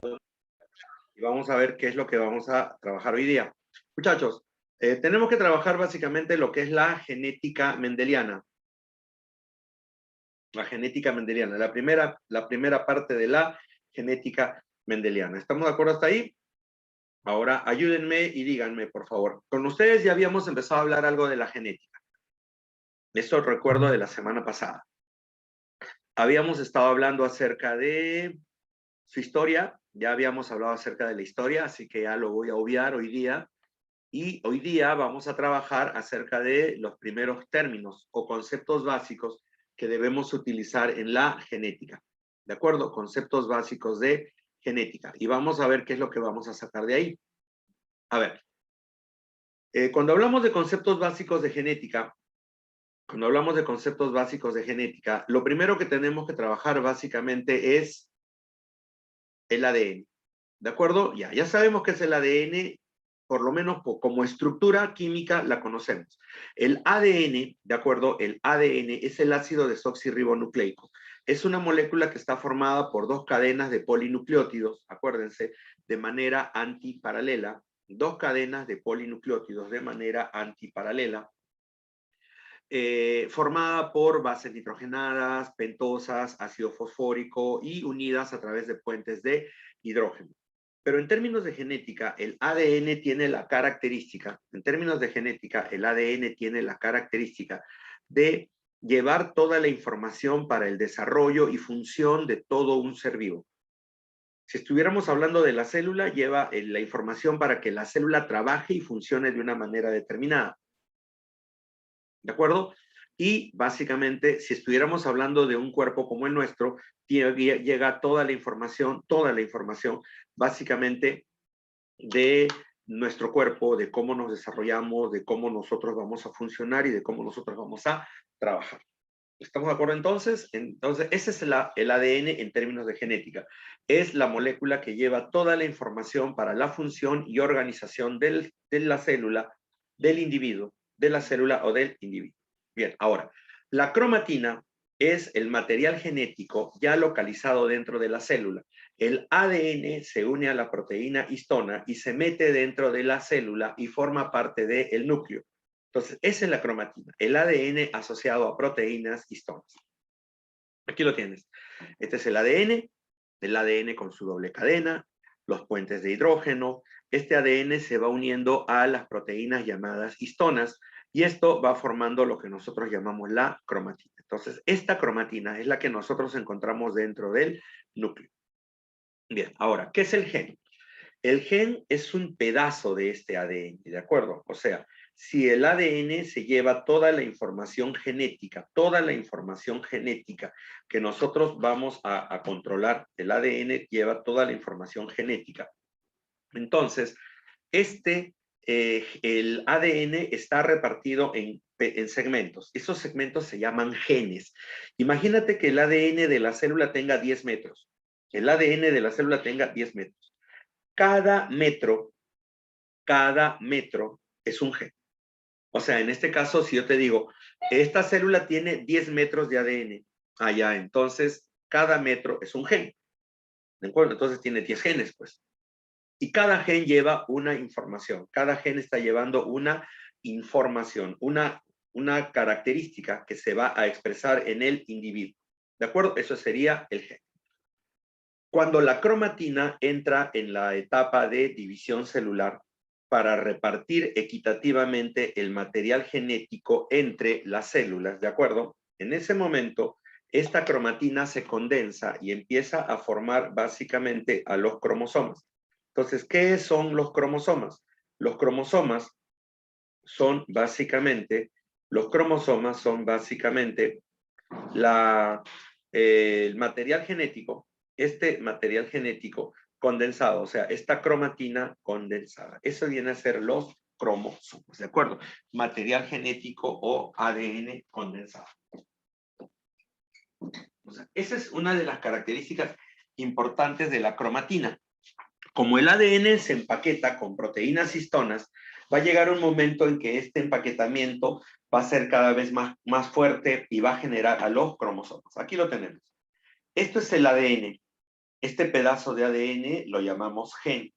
Y vamos a ver qué es lo que vamos a trabajar hoy día. Muchachos, tenemos que trabajar básicamente lo que es la genética mendeliana. La genética mendeliana, la primera parte de la genética mendeliana. ¿Estamos de acuerdo hasta ahí? Ahora, ayúdenme y díganme, por favor. Con ustedes ya habíamos empezado a hablar algo de la genética. Eso recuerdo de la semana pasada. Habíamos estado hablando acerca de su historia, ya habíamos hablado acerca de la historia, así que ya lo voy a obviar hoy día. Y hoy día vamos a trabajar acerca de los primeros términos o conceptos básicos que debemos utilizar en la genética. ¿De acuerdo? Conceptos básicos de genética. Y vamos a ver qué es lo que vamos a sacar de ahí. A ver, cuando hablamos de conceptos básicos de genética, lo primero que tenemos que trabajar básicamente es el ADN. ¿De acuerdo? Ya sabemos que es el ADN, por lo menos como estructura química la conocemos. El ADN, ¿de acuerdo? El ADN es el ácido desoxirribonucleico. Es una molécula que está formada por dos cadenas de polinucleótidos, acuérdense, de manera antiparalela. Dos cadenas de polinucleótidos de manera antiparalela. Formada por bases nitrogenadas, pentosas, ácido fosfórico y unidas a través de puentes de hidrógeno. Pero en términos de genética, el ADN tiene la característica, de llevar toda la información para el desarrollo y función de todo un ser vivo. Si estuviéramos hablando de la célula, lleva la información para que la célula trabaje y funcione de una manera determinada. ¿De acuerdo? Y básicamente, si estuviéramos hablando de un cuerpo como el nuestro, llega toda la información básicamente de nuestro cuerpo, de cómo nos desarrollamos, de cómo nosotros vamos a funcionar y de cómo nosotros vamos a trabajar. ¿Estamos de acuerdo entonces? Entonces, ese es el ADN en términos de genética. Es la molécula que lleva toda la información para la función y organización de la célula, del individuo, de la célula o del individuo. Bien, ahora, la cromatina es el material genético ya localizado dentro de la célula. El ADN se une a la proteína histona y se mete dentro de la célula y forma parte del núcleo. Entonces, esa es la cromatina, el ADN asociado a proteínas histonas. Aquí lo tienes. Este es el ADN con su doble cadena, los puentes de hidrógeno. Este ADN se va uniendo a las proteínas llamadas histonas y esto va formando lo que nosotros llamamos la cromatina. Entonces, esta cromatina es la que nosotros encontramos dentro del núcleo. Bien, ahora, ¿qué es el gen? El gen es un pedazo de este ADN, ¿de acuerdo? O sea, si el ADN se lleva toda la información genética que nosotros vamos a controlar, el ADN lleva toda la información genética. Entonces, el ADN está repartido en segmentos. Esos segmentos se llaman genes. Imagínate que el ADN de la célula tenga 10 metros. El ADN de la célula tenga 10 metros. Cada metro es un gen. O sea, en este caso, si yo te digo, esta célula tiene 10 metros de ADN, allá, entonces cada metro es un gen. ¿De acuerdo? Entonces tiene 10 genes, pues. Y cada gen lleva una información. Cada gen está llevando una información, una característica que se va a expresar en el individuo. ¿De acuerdo? Eso sería el gen. Cuando la cromatina entra en la etapa de división celular para repartir equitativamente el material genético entre las células, ¿de acuerdo? En ese momento, esta cromatina se condensa y empieza a formar básicamente a los cromosomas. Entonces, ¿qué son los cromosomas? Los cromosomas son básicamente el material genético, este material genético condensado, o sea, esta cromatina condensada. Eso viene a ser los cromosomas, ¿de acuerdo? Material genético o ADN condensado. O sea, esa es una de las características importantes de la cromatina. Como el ADN se empaqueta con proteínas histonas, va a llegar un momento en que este empaquetamiento va a ser cada vez más fuerte y va a generar a los cromosomas. Aquí lo tenemos. Esto es el ADN. Este pedazo de ADN lo llamamos gen.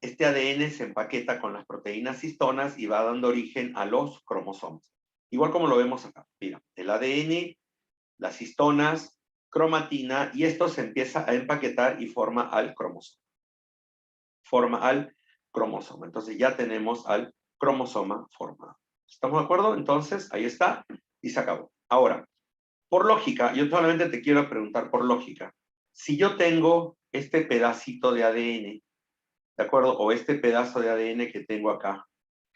Este ADN se empaqueta con las proteínas histonas y va dando origen a los cromosomas. Igual como lo vemos acá. Mira, el ADN, las histonas, cromatina, y esto se empieza a empaquetar y forma al cromosoma. Forma al cromosoma. Entonces ya tenemos al cromosoma formado. ¿Estamos de acuerdo? Entonces, ahí está y se acabó. Ahora, por lógica, yo solamente te quiero preguntar por lógica. Si yo tengo este pedacito de ADN, ¿de acuerdo? O este pedazo de ADN que tengo acá,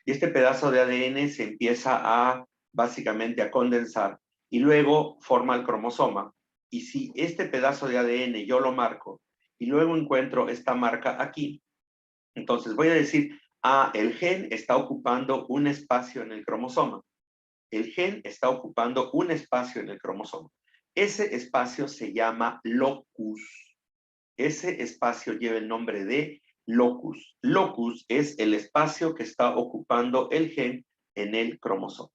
y este pedazo de ADN se empieza a, básicamente, a condensar, y luego forma el cromosoma. Y si este pedazo de ADN yo lo marco, y luego encuentro esta marca aquí, entonces voy a decir, el gen está ocupando un espacio en el cromosoma. El gen está ocupando un espacio en el cromosoma. Ese espacio se llama locus. Ese espacio lleva el nombre de locus. Locus es el espacio que está ocupando el gen en el cromosoma.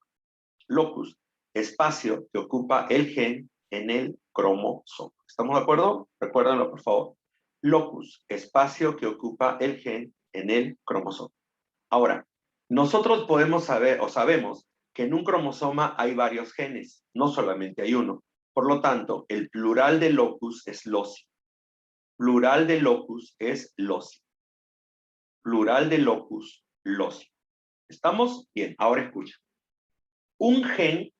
Locus, espacio que ocupa el gen en el cromosoma. ¿Estamos de acuerdo? Recuérdenlo, por favor. Locus, espacio que ocupa el gen en el cromosoma. Ahora, nosotros podemos saber o sabemos que en un cromosoma hay varios genes, no solamente hay uno. Por lo tanto, el plural de locus es loci. Plural de locus es loci. Plural de locus, loci. ¿Estamos? Bien, ahora escucha. Un gen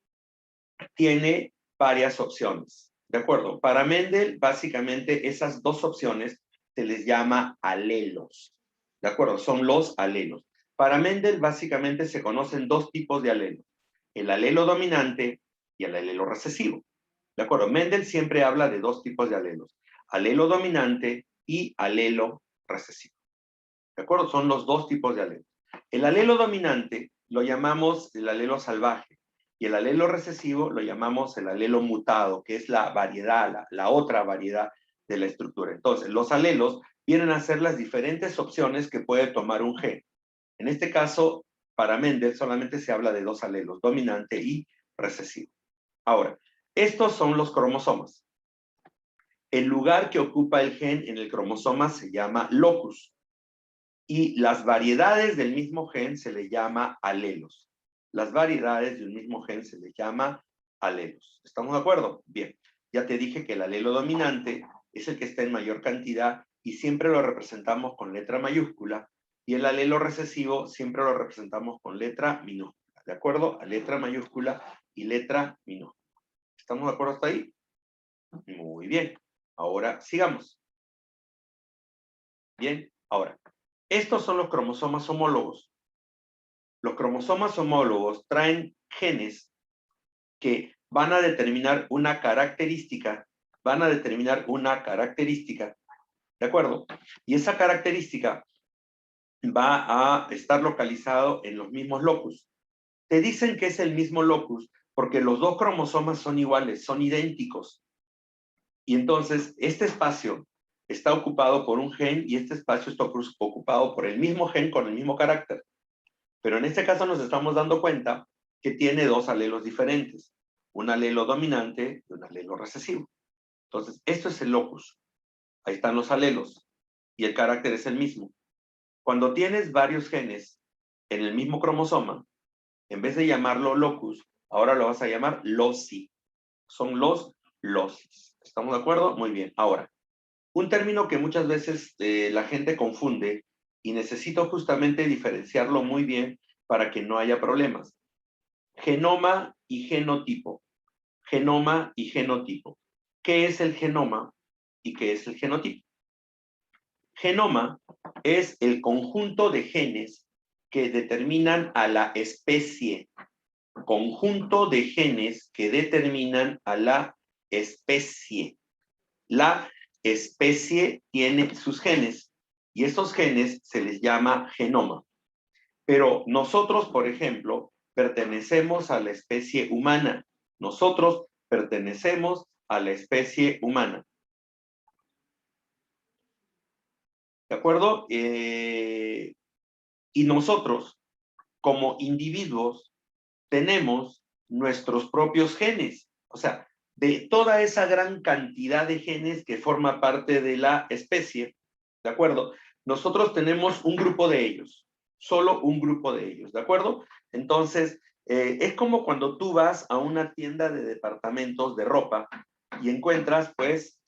tiene varias opciones, ¿de acuerdo? Para Mendel, básicamente, esas dos opciones se les llama alelos, ¿de acuerdo? Son los alelos. Para Mendel, básicamente, se conocen dos tipos de alelos, el alelo dominante y el alelo recesivo, ¿de acuerdo? Mendel siempre habla de dos tipos de alelos, alelo dominante y alelo recesivo, ¿de acuerdo? Son los dos tipos de alelos. El alelo dominante lo llamamos el alelo salvaje, y el alelo recesivo lo llamamos el alelo mutado, que es la variedad, la otra variedad de la estructura. Entonces, los alelos vienen a ser las diferentes opciones que puede tomar un gen. En este caso, para Mendel solamente se habla de dos alelos, dominante y recesivo. Ahora, estos son los cromosomas. El lugar que ocupa el gen en el cromosoma se llama locus, y las variedades del mismo gen se le llama alelos. Las variedades de un mismo gen se le llama alelos. ¿Estamos de acuerdo? Bien. Ya te dije que el alelo dominante es el que está en mayor cantidad y siempre lo representamos con letra mayúscula, y el alelo recesivo siempre lo representamos con letra minúscula. ¿De acuerdo? A letra mayúscula y letra minúscula. ¿Estamos de acuerdo hasta ahí? Muy bien. Ahora sigamos. Bien. Ahora, estos son los cromosomas homólogos. Los cromosomas homólogos traen genes que van a determinar una característica, ¿de acuerdo? Y esa característica va a estar localizado en los mismos locus. Te dicen que es el mismo locus porque los dos cromosomas son iguales, son idénticos. Y entonces, este espacio está ocupado por un gen y este espacio está ocupado por el mismo gen con el mismo carácter. Pero en este caso nos estamos dando cuenta que tiene dos alelos diferentes, un alelo dominante y un alelo recesivo. Entonces, esto es el locus. Ahí están los alelos y el carácter es el mismo. Cuando tienes varios genes en el mismo cromosoma, en vez de llamarlo locus, ahora lo vas a llamar loci. Son los locis. ¿Estamos de acuerdo? Muy bien. Ahora, un término que muchas veces la gente confunde y necesito justamente diferenciarlo muy bien para que no haya problemas. Genoma y genotipo. Genoma y genotipo. ¿Qué es el genoma y qué es el genotipo? Genoma es el conjunto de genes que determinan a la especie. Conjunto de genes que determinan a la especie. La especie tiene sus genes y esos genes se les llama genoma. Pero nosotros, por ejemplo, pertenecemos a la especie humana. Nosotros pertenecemos a la especie humana. ¿De acuerdo? Y nosotros, como individuos, tenemos nuestros propios genes. O sea, de toda esa gran cantidad de genes que forma parte de la especie, ¿de acuerdo? Nosotros tenemos un grupo de ellos, solo un grupo de ellos, ¿de acuerdo? Entonces, es como cuando tú vas a una tienda de departamentos de ropa y encuentras, pues,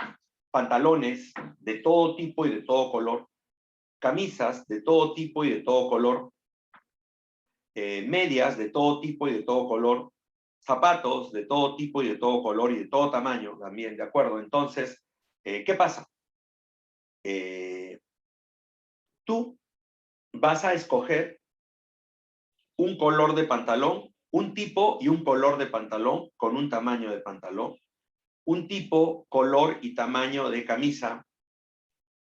pantalones de todo tipo y de todo color, camisas de todo tipo y de todo color, medias de todo tipo y de todo color, zapatos de todo tipo y de todo color y de todo tamaño también, ¿de acuerdo? Entonces, ¿qué pasa? Tú vas a escoger un color de pantalón, un tipo y un color de pantalón con un tamaño de pantalón, un tipo, color y tamaño de camisa,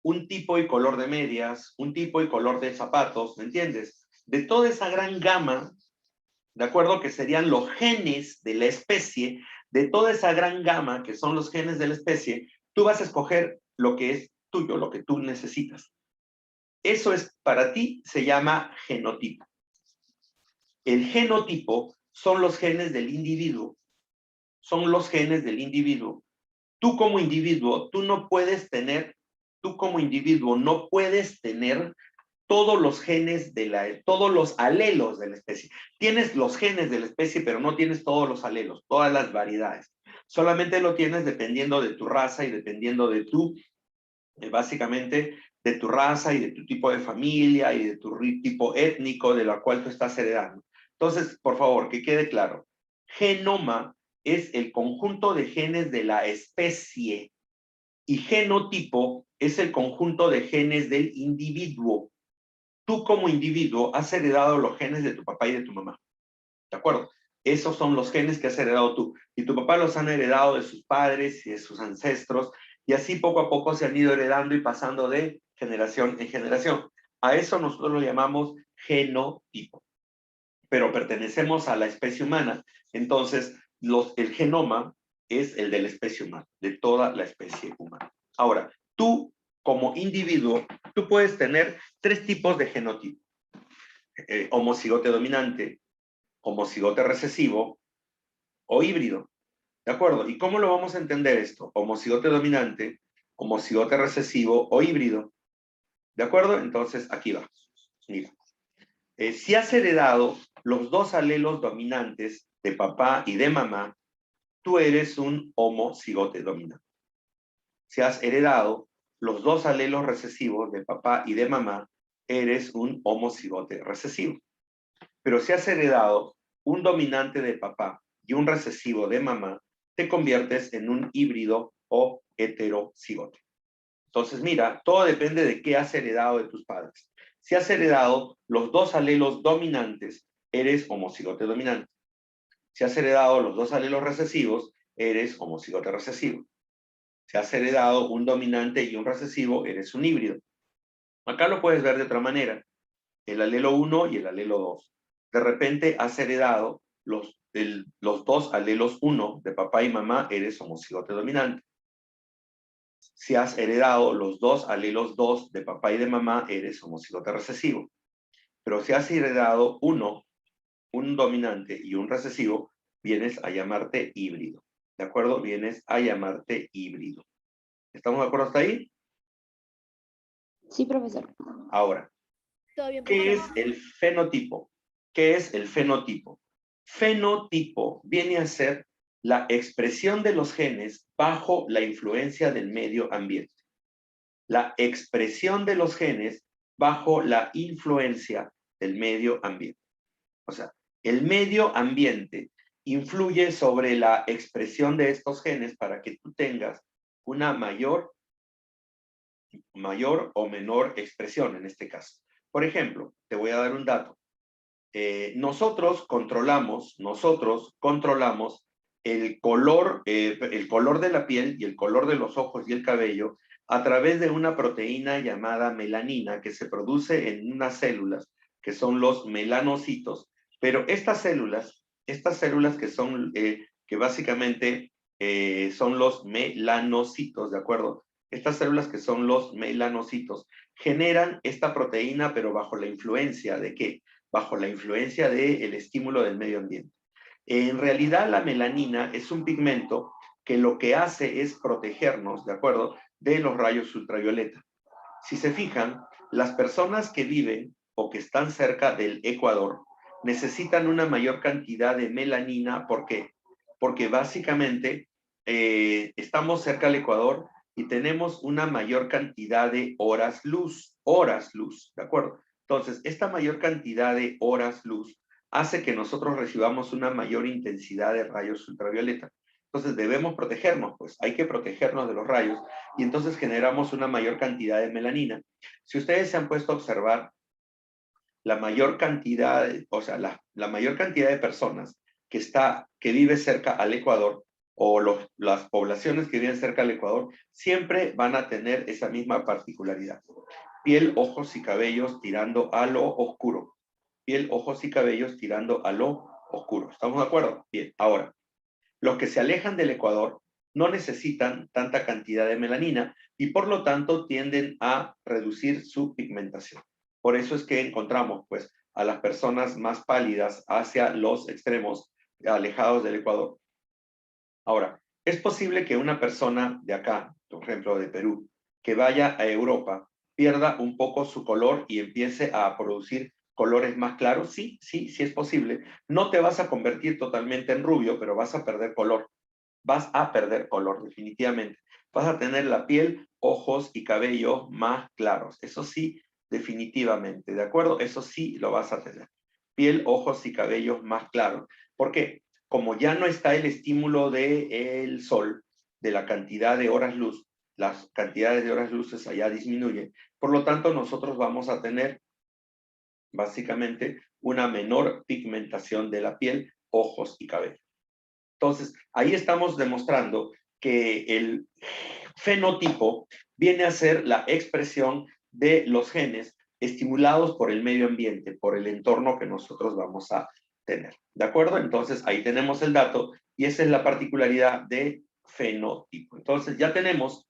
un tipo y color de medias, un tipo y color de zapatos, ¿me entiendes? De toda esa gran gama, ¿de acuerdo? Que serían los genes de la especie, de toda esa gran gama que son los genes de la especie, tú vas a escoger lo que es tuyo, lo que tú necesitas. Eso es, para ti, se llama genotipo. El genotipo son los genes del individuo. Son los genes del individuo. Tú como individuo, tú como individuo no puedes tener todos los genes todos los alelos de la especie. Tienes los genes de la especie, pero no tienes todos los alelos, todas las variedades. Solamente lo tienes dependiendo de tu raza y dependiendo de básicamente, de tu raza y de tu tipo de familia y de tu tipo étnico de la cual tú estás heredando. Entonces, por favor, que quede claro. Genoma es el conjunto de genes de la especie y genotipo es el conjunto de genes del individuo. Tú como individuo has heredado los genes de tu papá y de tu mamá. ¿De acuerdo? Esos son los genes que has heredado tú. Y tu papá los han heredado de sus padres y de sus ancestros. Y así poco a poco se han ido heredando y pasando de generación en generación. A eso nosotros lo llamamos genotipo. Pero pertenecemos a la especie humana. Entonces, el genoma es el de la especie humana, de toda la especie humana. Ahora, tú como individuo, tú puedes tener 3 tipos de genotipo. Homocigote dominante, homocigote recesivo o híbrido. ¿De acuerdo? ¿Y cómo lo vamos a entender esto? Homocigote dominante, homocigote recesivo o híbrido. ¿De acuerdo? Entonces, aquí va. Mira. Si has heredado los 2 alelos dominantes de papá y de mamá, tú eres un homocigote dominante. Si has heredado los 2 alelos recesivos de papá y de mamá, eres un homocigote recesivo. Pero si has heredado un dominante de papá y un recesivo de mamá, te conviertes en un híbrido o heterocigote. Entonces, mira, todo depende de qué has heredado de tus padres. Si has heredado los 2 alelos dominantes, eres homocigote dominante. Si has heredado los 2 alelos recesivos, eres homocigote recesivo. Si has heredado un dominante y un recesivo, eres un híbrido. Acá lo puedes ver de otra manera. El alelo 1 y el alelo 2. De repente has heredado los 2 alelos 1 de papá y mamá, eres homocigote dominante. Si has heredado los 2 alelos 2 de papá y de mamá, eres homocigote recesivo. Pero si has heredado un dominante y un recesivo, vienes a llamarte híbrido. ¿De acuerdo? Vienes a llamarte híbrido. ¿Estamos de acuerdo hasta ahí? Sí, profesor. Ahora, ¿qué es el fenotipo? ¿Qué es el fenotipo? Fenotipo viene a ser la expresión de los genes bajo la influencia del medio ambiente. La expresión de los genes bajo la influencia del medio ambiente. O sea, el medio ambiente influye sobre la expresión de estos genes para que tú tengas una mayor o menor expresión en este caso. Por ejemplo, te voy a dar un dato. Nosotros controlamos el color de la piel y el color de los ojos y el cabello a través de una proteína llamada melanina que se produce en unas células que son los melanocitos. Pero estas células que son, que básicamente son los melanocitos, ¿de acuerdo? Estas células que son los melanocitos generan esta proteína, pero bajo la influencia ¿de qué? Bajo la influencia del estímulo del medio ambiente. En realidad, la melanina es un pigmento que lo que hace es protegernos, ¿de acuerdo?, de los rayos ultravioleta. Si se fijan, las personas que viven o que están cerca del Ecuador necesitan una mayor cantidad de melanina. ¿Por qué? Porque básicamente estamos cerca del Ecuador y tenemos una mayor cantidad de horas luz, ¿de acuerdo? Entonces, esta mayor cantidad de horas luz hace que nosotros recibamos una mayor intensidad de rayos ultravioleta. Entonces, debemos protegernos, pues hay que protegernos de los rayos y entonces generamos una mayor cantidad de melanina. Si ustedes se han puesto a observar, la mayor cantidad, o sea, la mayor cantidad de personas que vive cerca al Ecuador, o las poblaciones que viven cerca al Ecuador, siempre van a tener esa misma particularidad. Piel, ojos y cabellos tirando a lo oscuro. Piel, ojos y cabellos tirando a lo oscuro. ¿Estamos de acuerdo? Bien, ahora, los que se alejan del Ecuador no necesitan tanta cantidad de melanina y por lo tanto tienden a reducir su pigmentación. Por eso es que encontramos pues a las personas más pálidas hacia los extremos alejados del Ecuador. Ahora, es posible que una persona de acá, por ejemplo de Perú, que vaya a Europa, pierda un poco su color y empiece a producir colores más claros. Sí, sí, sí es posible. No te vas a convertir totalmente en rubio, pero vas a perder color. Vas a perder color, definitivamente. Vas a tener la piel, ojos y cabello más claros. Eso sí, definitivamente, ¿de acuerdo? Eso sí lo vas a tener. Piel, ojos y cabellos más claros. ¿Por qué? Como ya no está el estímulo del sol, de la cantidad de horas luz, las cantidades de horas luces allá disminuyen. Por lo tanto, nosotros vamos a tener básicamente una menor pigmentación de la piel, ojos y cabello. Entonces, ahí estamos demostrando que el fenotipo viene a ser la expresión de los genes estimulados por el medio ambiente, por el entorno que nosotros vamos a tener. ¿De acuerdo? Entonces, ahí tenemos el dato y esa es la particularidad de fenotipo. Entonces, ya tenemos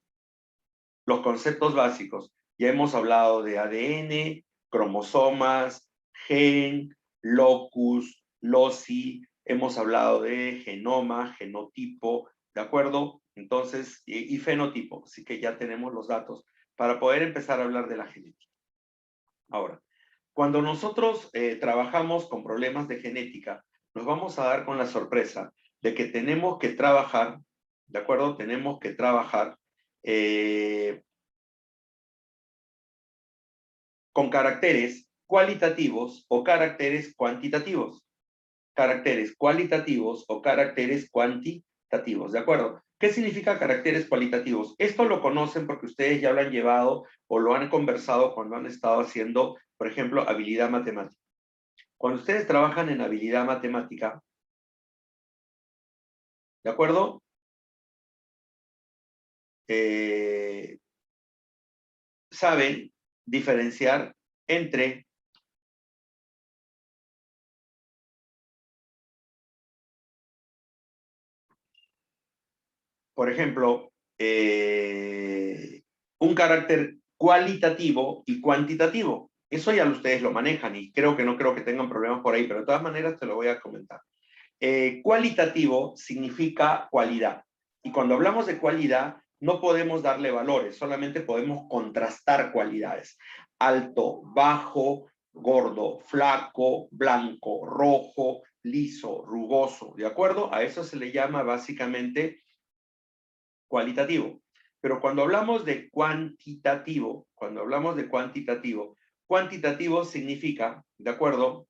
los conceptos básicos. Ya hemos hablado de ADN, cromosomas, gen, locus, loci, hemos hablado de genoma, genotipo, ¿de acuerdo? Entonces, y fenotipo, así que ya tenemos los datos para poder empezar a hablar de la genética. Ahora, cuando nosotros trabajamos con problemas de genética, nos vamos a dar con la sorpresa de que tenemos que trabajar, ¿de acuerdo? Tenemos que trabajar con caracteres cualitativos o caracteres cuantitativos. Caracteres cualitativos o caracteres cuantitativos, ¿de acuerdo? ¿Qué significa caracteres cualitativos? Esto lo conocen porque ustedes ya lo han llevado o lo han conversado cuando han estado haciendo, por ejemplo, habilidad matemática. Cuando ustedes trabajan en habilidad matemática, ¿de acuerdo? Saben diferenciar entre por ejemplo, un carácter cualitativo y cuantitativo. Eso ya ustedes lo manejan y no creo que tengan problemas por ahí, pero de todas maneras te lo voy a comentar. Cualitativo significa cualidad. Y cuando hablamos de cualidad, no podemos darle valores, solamente podemos contrastar cualidades. Alto, bajo, gordo, flaco, blanco, rojo, liso, rugoso, ¿de acuerdo? A eso se le llama básicamente cualitativo. Pero cuando hablamos de cuantitativo, cuantitativo significa, ¿de acuerdo?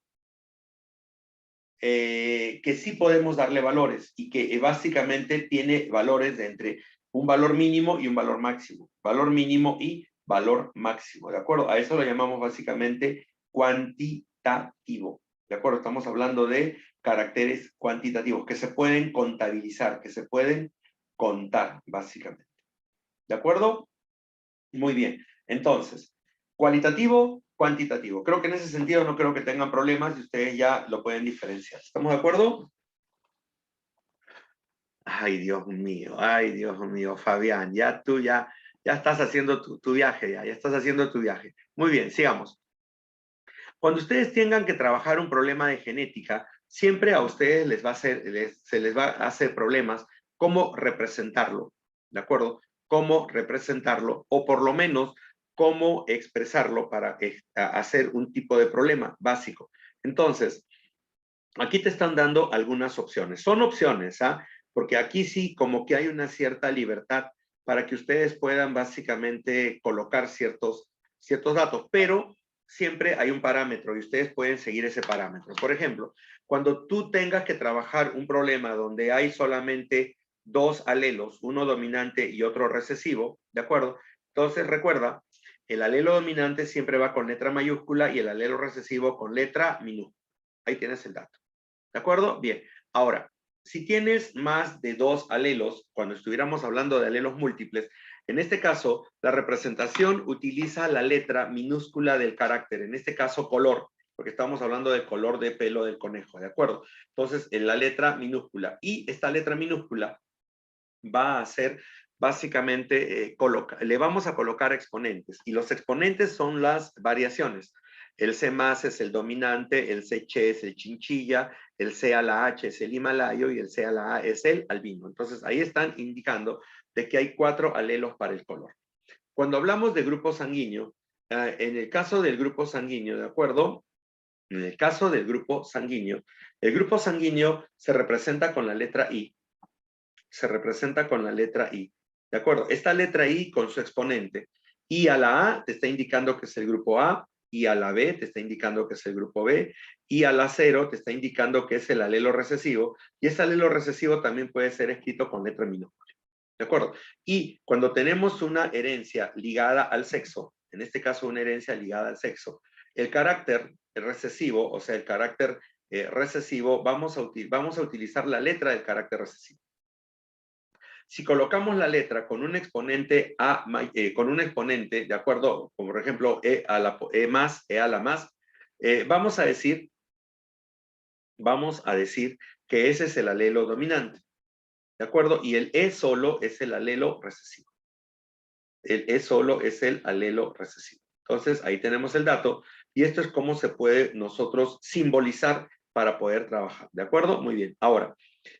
Que sí podemos darle valores y que básicamente tiene valores de entre un valor mínimo y un valor máximo. Valor mínimo y valor máximo, ¿de acuerdo? A eso lo llamamos básicamente cuantitativo, ¿de acuerdo? Estamos hablando de caracteres cuantitativos que se pueden contabilizar, que se pueden contar, básicamente. ¿De acuerdo? Muy bien. Entonces, cualitativo, cuantitativo. Creo que en ese sentido no creo que tengan problemas y ustedes ya lo pueden diferenciar. ¿Estamos de acuerdo? Ay, Dios mío, Fabián, ya tú ya estás haciendo tu viaje, ya estás haciendo tu viaje. Muy bien, sigamos. Cuando ustedes tengan que trabajar un problema de genética, siempre a ustedes se les va a hacer problemas cómo representarlo, ¿de acuerdo? Cómo representarlo, o por lo menos cómo expresarlo para hacer un tipo de problema básico. Entonces, aquí te están dando algunas opciones. Son opciones, ¿ah? Porque aquí sí como que hay una cierta libertad para que ustedes puedan básicamente colocar ciertos datos, pero siempre hay un parámetro y ustedes pueden seguir ese parámetro. Por ejemplo, cuando tú tengas que trabajar un problema donde hay solamente dos alelos, uno dominante y otro recesivo, ¿de acuerdo? Entonces recuerda, el alelo dominante siempre va con letra mayúscula y el alelo recesivo con letra minúscula. Ahí tienes el dato. ¿De acuerdo? Bien. Ahora, si tienes más de dos alelos, cuando estuviéramos hablando de alelos múltiples, en este caso, la representación utiliza la letra minúscula del carácter, en este caso color, porque estamos hablando del color de pelo del conejo, ¿de acuerdo? Entonces, en la letra minúscula. Y esta letra minúscula va a ser básicamente, le vamos a colocar exponentes, y los exponentes son las variaciones. El C más es el dominante, el C che es el chinchilla, el C a la H es el himalayo y el C a la A es el albino. Entonces ahí están indicando de que hay 4 alelos para el color. Cuando hablamos de grupo sanguíneo, en el caso del grupo sanguíneo, ¿de acuerdo? En el caso del grupo sanguíneo, el grupo sanguíneo se representa con la letra I. Se representa con la letra I. ¿De acuerdo? Esta letra I con su exponente. Y a la A te está indicando que es el grupo A, y a la B te está indicando que es el grupo B, y a la 0 te está indicando que es el alelo recesivo, y ese alelo recesivo también puede ser escrito con letra minúscula. ¿De acuerdo? Y cuando tenemos una herencia ligada al sexo, en este caso una herencia ligada al sexo, el carácter recesivo, o sea, el carácter recesivo, vamos a utilizar la letra del carácter recesivo. Si colocamos la letra con un exponente de acuerdo, como por ejemplo E a la más, E a la más, vamos a decir que ese es el alelo dominante, ¿de acuerdo? Y el E solo es el alelo recesivo. El E solo es el alelo recesivo. Entonces, ahí tenemos el dato, y esto es cómo se puede nosotros simbolizar para poder trabajar, ¿de acuerdo? Muy bien. Ahora,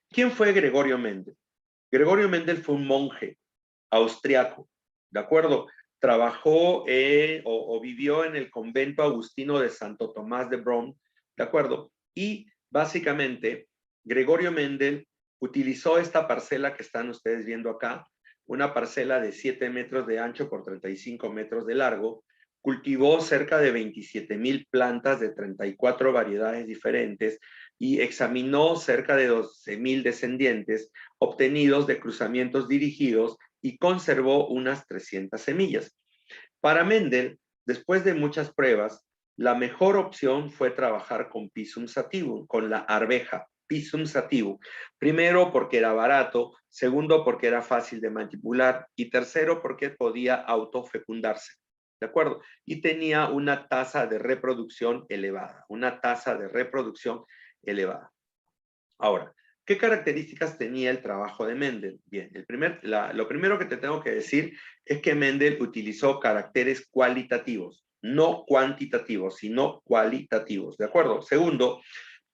¿quién fue Gregorio Mendel? Gregorio Mendel fue un monje austriaco, ¿de acuerdo? Trabajó o vivió en el convento agustino de Santo Tomás de Bron, ¿de acuerdo? Y básicamente, Gregorio Mendel utilizó esta parcela que están ustedes viendo acá, una parcela de 7 metros de ancho por 35 metros de largo, cultivó cerca de 27,000 plantas de 34 variedades diferentes y examinó cerca de 12,000 descendientes obtenidos de cruzamientos dirigidos y conservó unas 300 semillas. Para Mendel, después de muchas pruebas, la mejor opción fue trabajar con Pisum sativum, con la arveja, Pisum sativum. Primero, porque era barato, segundo, porque era fácil de manipular, y tercero, porque podía autofecundarse. ¿De acuerdo? Y tenía una tasa de reproducción elevada, Ahora, ¿qué características tenía el trabajo de Mendel? Bien, lo primero que te tengo que decir es que Mendel utilizó caracteres cualitativos, no cuantitativos, sino cualitativos, ¿de acuerdo? Segundo,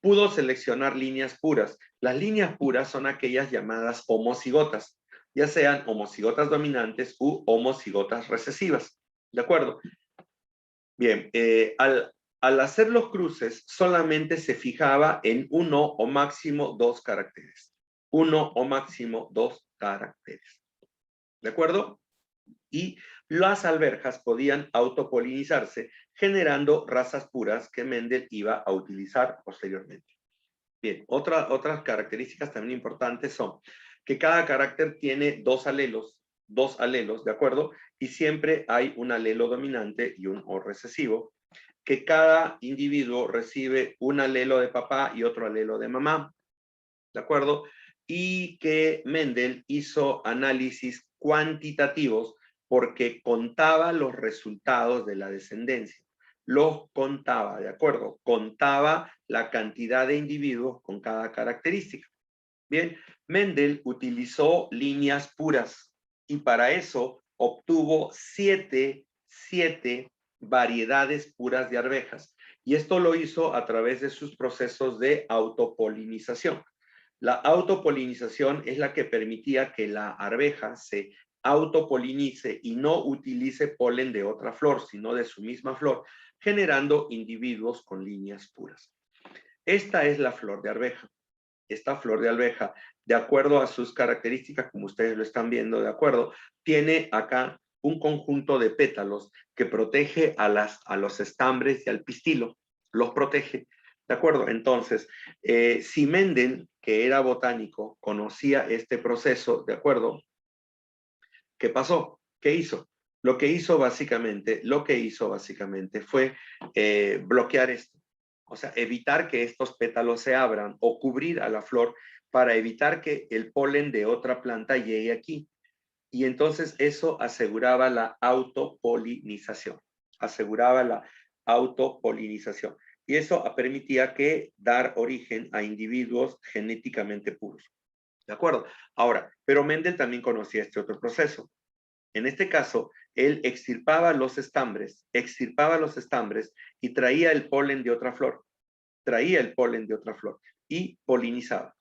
pudo seleccionar líneas puras. Las líneas puras son aquellas llamadas homocigotas, ya sean homocigotas dominantes u homocigotas recesivas, ¿de acuerdo? Bien, al hacer los cruces solamente se fijaba en uno o máximo dos caracteres. ¿De acuerdo? Y las alberjas podían autopolinizarse generando razas puras que Mendel iba a utilizar posteriormente. Bien, otras características también importantes son que cada carácter tiene dos alelos, ¿de acuerdo? Y siempre hay un alelo dominante y un O recesivo, que cada individuo recibe un alelo de papá y otro alelo de mamá, ¿de acuerdo? Y que Mendel hizo análisis cuantitativos porque contaba los resultados de la descendencia. Los contaba, ¿de acuerdo? Contaba la cantidad de individuos con cada característica. Bien, Mendel utilizó líneas puras y para eso obtuvo siete variedades puras de arvejas. Y esto lo hizo a través de sus procesos de autopolinización. La autopolinización es la que permitía que la arveja se autopolinice y no utilice polen de otra flor, sino de su misma flor, generando individuos con líneas puras. Esta es la flor de arveja. Esta flor de arveja, de acuerdo a sus características, como ustedes lo están viendo, de acuerdo, tiene acá un conjunto de pétalos que protege a los estambres y al pistilo, los protege, ¿de acuerdo? Entonces, si Mendel, que era botánico, conocía este proceso, ¿de acuerdo? ¿Qué pasó? ¿Qué hizo? Lo que hizo básicamente fue bloquear esto. O sea, evitar que estos pétalos se abran o cubrir a la flor para evitar que el polen de otra planta llegue aquí. Y entonces eso aseguraba la autopolinización. Aseguraba la autopolinización. Y eso permitía que dar origen a individuos genéticamente puros. ¿De acuerdo? Ahora, pero Mendel también conocía este otro proceso. En este caso, él extirpaba los estambres y traía el polen de otra flor. Y polinizaba.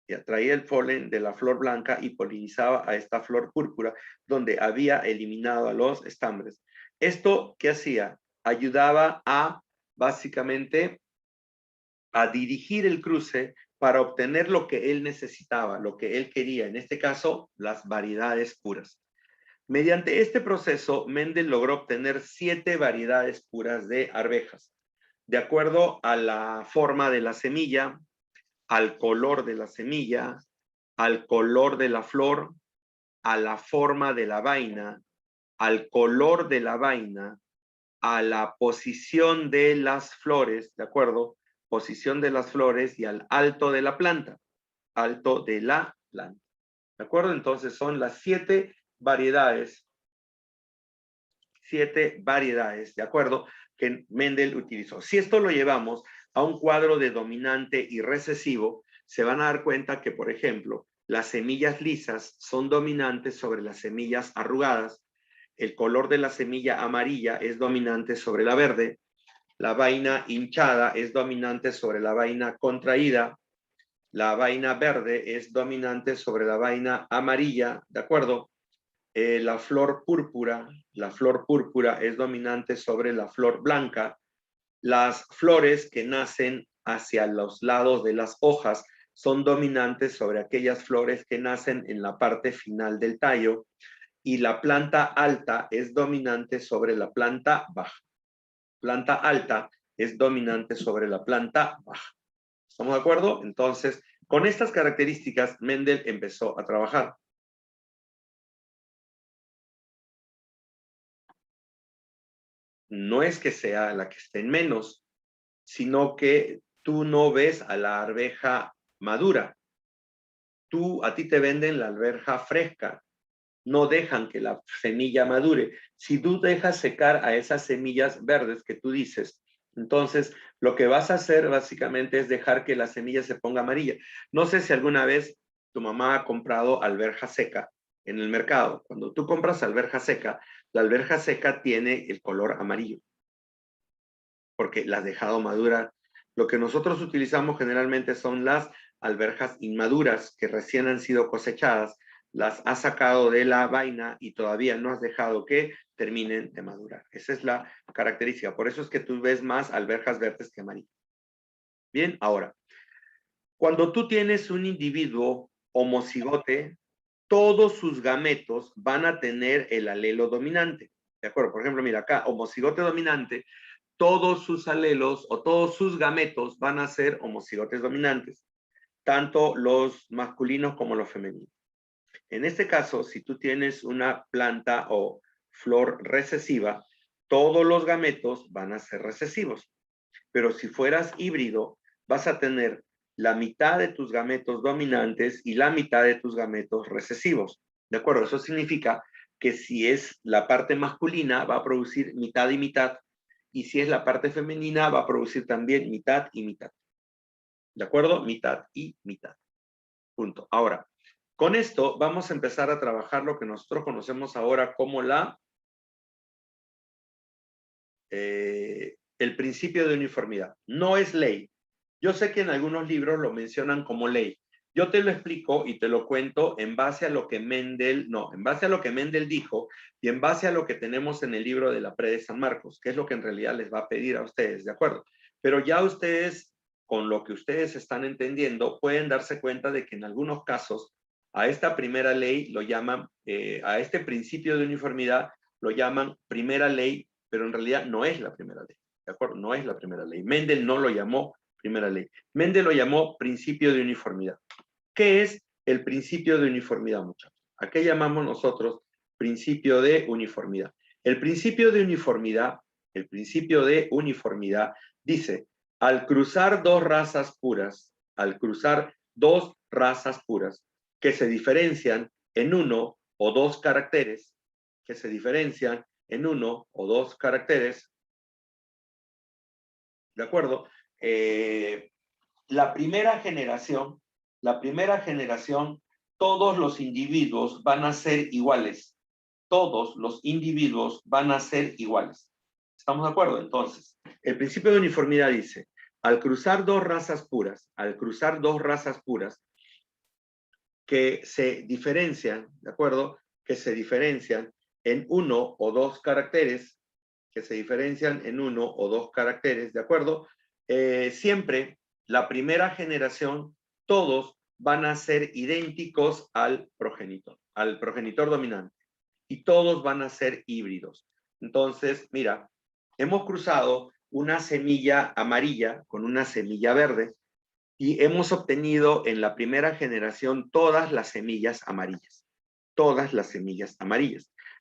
Ya, traía el polen de la flor blanca y polinizaba a esta flor púrpura donde había eliminado a los estambres. ¿Esto qué hacía? Ayudaba a, básicamente, a dirigir el cruce para obtener lo que él necesitaba, lo que él quería, en este caso, las variedades puras. Mediante este proceso, Mendel logró obtener 7 variedades puras de arvejas, de acuerdo a la forma de la semilla, al color de la semilla, al color de la flor, a la forma de la vaina, al color de la vaina, a la posición de las flores, ¿de acuerdo? Posición de las flores y al alto de la planta. Alto de la planta. ¿De acuerdo? Entonces son las 7 variedades, ¿de acuerdo? Que Mendel utilizó. Si esto lo llevamos a un cuadro de dominante y recesivo, se van a dar cuenta que, por ejemplo, las semillas lisas son dominantes sobre las semillas arrugadas, el color de la semilla amarilla es dominante sobre la verde, la vaina hinchada es dominante sobre la vaina contraída, la vaina verde es dominante sobre la vaina amarilla, ¿de acuerdo? La flor púrpura es dominante sobre la flor blanca. Las flores que nacen hacia los lados de las hojas son dominantes sobre aquellas flores que nacen en la parte final del tallo. Y la planta alta es dominante sobre la planta baja. Planta alta es dominante sobre la planta baja. ¿Estamos de acuerdo? Entonces, con estas características, Mendel empezó a trabajar. No es que sea la que esté en menos, sino que tú no ves a la arveja madura. A ti te venden la arveja fresca. No dejan que la semilla madure. Si tú dejas secar a esas semillas verdes que tú dices, entonces lo que vas a hacer básicamente es dejar que la semilla se ponga amarilla. No sé si alguna vez tu mamá ha comprado alberja seca en el mercado. Cuando tú compras alberja seca, la alberja seca tiene el color amarillo porque la has dejado madurar. Lo que nosotros utilizamos generalmente son las alberjas inmaduras que recién han sido cosechadas, las has sacado de la vaina y todavía no has dejado que terminen de madurar. Esa es la característica. Por eso es que tú ves más alberjas verdes que amarillas. Bien, ahora, cuando tú tienes un individuo homocigote, todos sus gametos van a tener el alelo dominante. ¿De acuerdo? Por ejemplo, mira acá, homocigote dominante, todos sus alelos o todos sus gametos van a ser homocigotes dominantes, tanto los masculinos como los femeninos. En este caso, si tú tienes una planta o flor recesiva, todos los gametos van a ser recesivos. Pero si fueras híbrido, vas a tener la mitad de tus gametos dominantes y la mitad de tus gametos recesivos. ¿De acuerdo? Eso significa que si es la parte masculina, va a producir mitad y mitad, y si es la parte femenina, va a producir también mitad y mitad. ¿De acuerdo? Mitad y mitad. Punto. Ahora, con esto vamos a empezar a trabajar lo que nosotros conocemos ahora como el principio de uniformidad. No es ley. Yo sé que en algunos libros lo mencionan como ley, Yo te lo explico y te lo cuento en base a lo que Mendel, no, en base a lo que Mendel dijo y en base a lo que tenemos en el libro de la Pre de San Marcos, que es lo que en realidad les va a pedir a ustedes, ¿de acuerdo? Pero ya ustedes, con lo que ustedes están entendiendo, pueden darse cuenta de que en algunos casos a esta primera ley lo llaman, a este principio de uniformidad lo llaman primera ley, pero en realidad no es la primera ley, ¿de acuerdo? No es la primera ley. Mendel no lo llamó primera ley. Mendel lo llamó principio de uniformidad. ¿Qué es el principio de uniformidad, muchachos? ¿A qué llamamos nosotros principio de uniformidad? El principio de uniformidad, dice, al cruzar dos razas puras, que se diferencian en uno o dos caracteres, ¿de acuerdo? La primera generación, todos los individuos van a ser iguales. Todos los individuos van a ser iguales. ¿Estamos de acuerdo? Entonces, el principio de uniformidad dice, al cruzar dos razas puras, que se diferencian, ¿de acuerdo? Que se diferencian en uno o dos caracteres, ¿de acuerdo? Siempre, la primera generación, todos van a ser idénticos al progenitor dominante, y todos van a ser híbridos. Entonces, mira, hemos cruzado una semilla amarilla con una semilla verde, y hemos obtenido en la primera generación todas las semillas amarillas.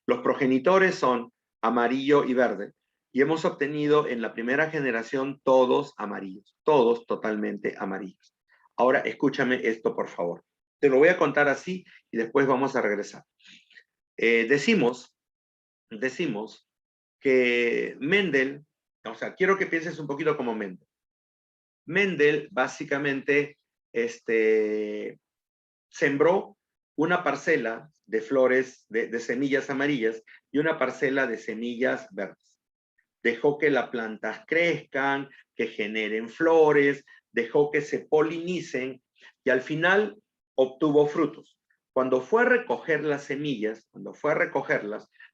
Los progenitores son amarillo y verde, y hemos obtenido en la primera generación todos amarillos, todos totalmente amarillos. Ahora escúchame esto, por favor. Te lo voy a contar así y después vamos a regresar. Decimos que Mendel, o sea, quiero que pienses un poquito como Mendel. Mendel básicamente sembró una parcela de flores, de semillas amarillas y una parcela de semillas verdes. Dejó que las plantas crezcan, que generen flores, dejó que se polinicen y al final obtuvo frutos. Cuando fue a recoger las semillas,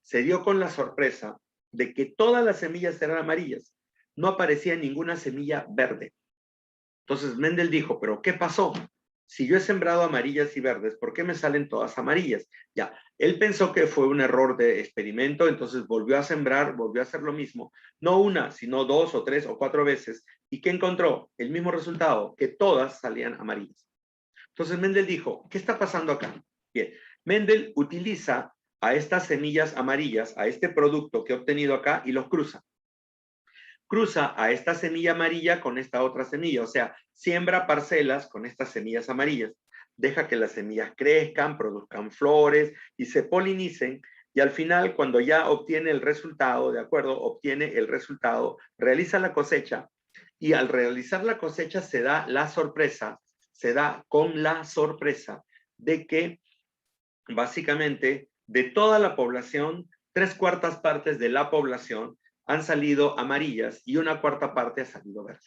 se dio con la sorpresa de que todas las semillas eran amarillas. No aparecía ninguna semilla verde. Entonces Mendel dijo, ¿pero qué pasó? Si yo he sembrado amarillas y verdes, ¿por qué me salen todas amarillas? Ya, él pensó que fue un error de experimento, entonces volvió a sembrar, volvió a hacer lo mismo. No una, sino 2 o 3 o 4 veces. ¿Y qué encontró? El mismo resultado, que todas salían amarillas. Entonces Mendel dijo, ¿qué está pasando acá? Bien, Mendel utiliza a estas semillas amarillas, a este producto que he obtenido acá y los cruza. Cruza a esta semilla amarilla con esta otra semilla, o sea, siembra parcelas con estas semillas amarillas. Deja que las semillas crezcan, produzcan flores y se polinicen, y al final, cuando ya obtiene el resultado, ¿de acuerdo? Obtiene el resultado, realiza la cosecha, y al realizar la cosecha se da con la sorpresa de que básicamente de toda la población, 3/4 partes de la población han salido amarillas y 1/4 parte ha salido verde.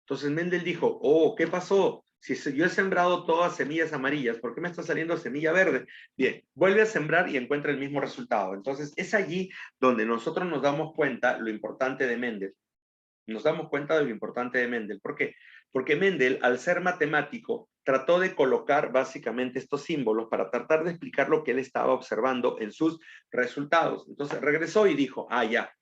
Entonces Mendel dijo, oh, ¿qué pasó? Si yo he sembrado todas semillas amarillas, ¿por qué me está saliendo semilla verde? Bien, vuelve a sembrar y encuentra el mismo resultado. Entonces es allí donde nosotros nos damos cuenta lo importante de Mendel. ¿Por qué? Porque Mendel, al ser matemático, trató de colocar básicamente estos símbolos para tratar de explicar lo que él estaba observando en sus resultados. Entonces regresó y dijo, ya,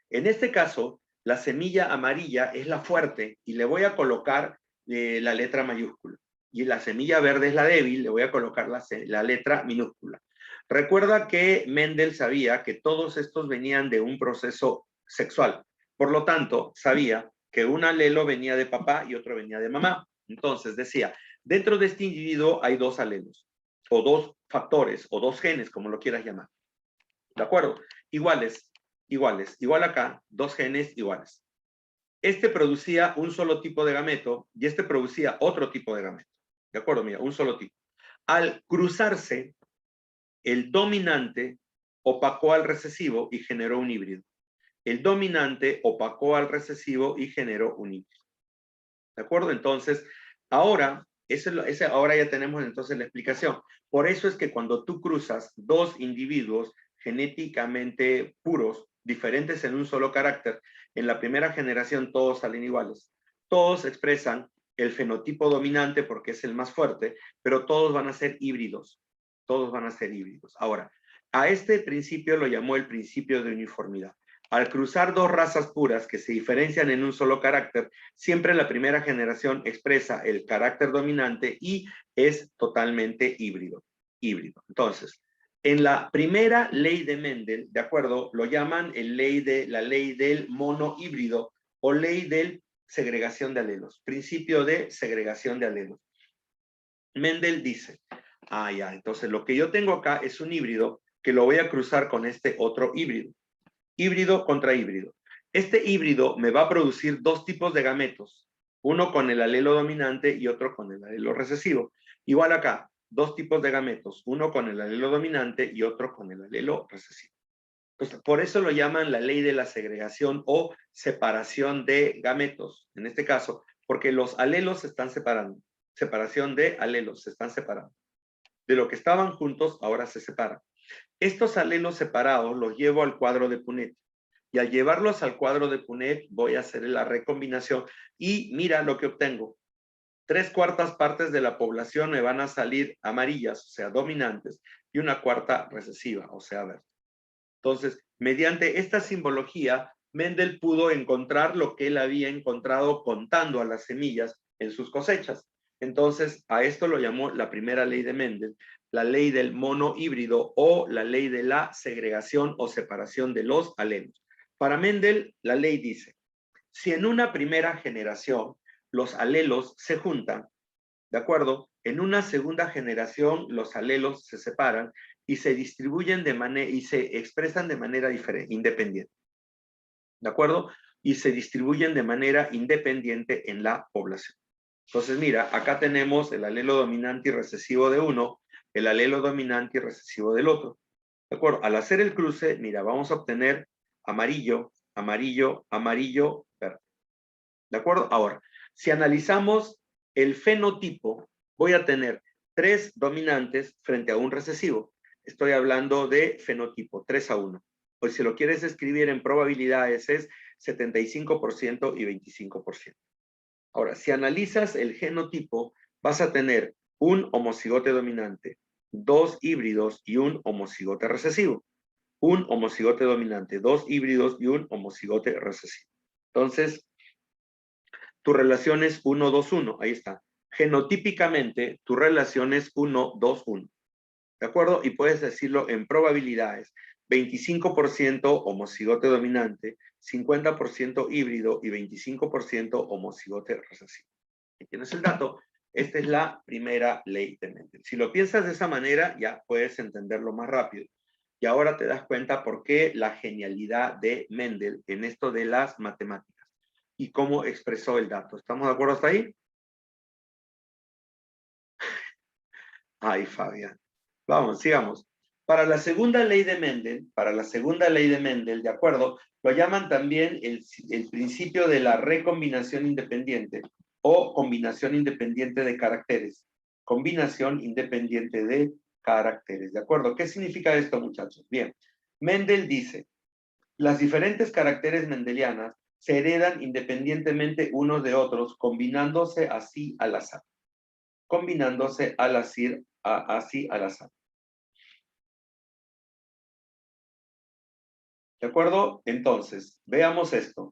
en este caso, la semilla amarilla es la fuerte y le voy a colocar la letra mayúscula. Y la semilla verde es la débil, le voy a colocar la letra minúscula. Recuerda que Mendel sabía que todos estos venían de un proceso sexual. Por lo tanto, sabía que un alelo venía de papá y otro venía de mamá. Entonces decía, dentro de este individuo hay 2 alelos, o 2 factores, o 2 genes, como lo quieras llamar. ¿De acuerdo? Iguales. Igual acá, 2 genes iguales. Este producía un solo tipo de gameto y este producía otro tipo de gameto. ¿De acuerdo? Mira, un solo tipo. Al cruzarse, el dominante opacó al recesivo y generó un híbrido. El dominante opacó al recesivo y generó un híbrido. ¿De acuerdo? Entonces, ahora Ahora ya tenemos entonces la explicación. Por eso es que cuando tú cruzas dos individuos genéticamente puros, diferentes en un solo carácter, en la primera generación todos salen iguales. Todos expresan el fenotipo dominante porque es el más fuerte, pero todos van a ser híbridos. Todos van a ser híbridos. Ahora, a este principio lo llamó el principio de uniformidad. Al cruzar dos razas puras que se diferencian en un solo carácter, siempre la primera generación expresa el carácter dominante y es totalmente híbrido. Entonces, en la primera ley de Mendel, ¿de acuerdo? Lo llaman la ley del mono híbrido o ley de segregación de alelos, principio de segregación de alelos. Mendel dice, ya, entonces lo que yo tengo acá es un híbrido que lo voy a cruzar con este otro híbrido. Híbrido contra híbrido. Este híbrido me va a producir dos tipos de gametos, uno con el alelo dominante y otro con el alelo recesivo. Igual acá, dos tipos de gametos, uno con el alelo dominante y otro con el alelo recesivo. Entonces, por eso lo llaman la ley de la segregación o separación de gametos, en este caso, porque los alelos se están separando. Separación de alelos, se están separando. De lo que estaban juntos, ahora se separan. Estos alelos separados los llevo al cuadro de Punnett. Y al llevarlos al cuadro de Punnett, voy a hacer la recombinación. Y mira lo que obtengo. 3/4 partes de la población me van a salir amarillas, o sea, dominantes, y 1/4 recesiva, o sea, verde. Entonces, mediante esta simbología, Mendel pudo encontrar lo que él había encontrado contando a las semillas en sus cosechas. Entonces, a esto lo llamó la primera ley de Mendel, la ley del mono híbrido o la ley de la segregación o separación de los alelos. Para Mendel, la ley dice, si en una primera generación los alelos se juntan, ¿de acuerdo? En una segunda generación los alelos se separan y se distribuyen y se expresan de manera independiente. ¿De acuerdo? Y se distribuyen de manera independiente en la población. Entonces, mira, acá tenemos el alelo dominante y recesivo de uno, el alelo dominante y recesivo del otro. ¿De acuerdo? Al hacer el cruce, mira, vamos a obtener amarillo, amarillo, amarillo, verde. ¿De acuerdo? Ahora, si analizamos el fenotipo, voy a tener 3 dominantes frente a un recesivo. Estoy hablando de fenotipo, 3-1. Pues si lo quieres escribir en probabilidades es 75% y 25%. Ahora, si analizas el genotipo, vas a tener un homocigote dominante, 2 híbridos y un homocigote recesivo. Un homocigote dominante, 2 híbridos y un homocigote recesivo. Entonces, tu relación es 1-2-1, ahí está. Genotípicamente, tu relación es 1-2-1. ¿De acuerdo? Y puedes decirlo en probabilidades. 25% homocigote dominante, 50% híbrido y 25% homocigote recesivo. Aquí tienes el dato. Esta es la primera ley de Mendel. Si lo piensas de esa manera, ya puedes entenderlo más rápido. Y ahora te das cuenta por qué la genialidad de Mendel en esto de las matemáticas y cómo expresó el dato. ¿Estamos de acuerdo hasta ahí? Ay, Fabián. Vamos, sigamos. Para la segunda ley de Mendel, ¿de acuerdo? Lo llaman también el principio de la recombinación independiente o combinación independiente de caracteres. Combinación independiente de caracteres, ¿de acuerdo? ¿Qué significa esto, muchachos? Bien, Mendel dice, las diferentes caracteres mendelianas se heredan independientemente unos de otros, combinándose así al azar. Combinándose así al azar. ¿De acuerdo? Entonces, veamos esto.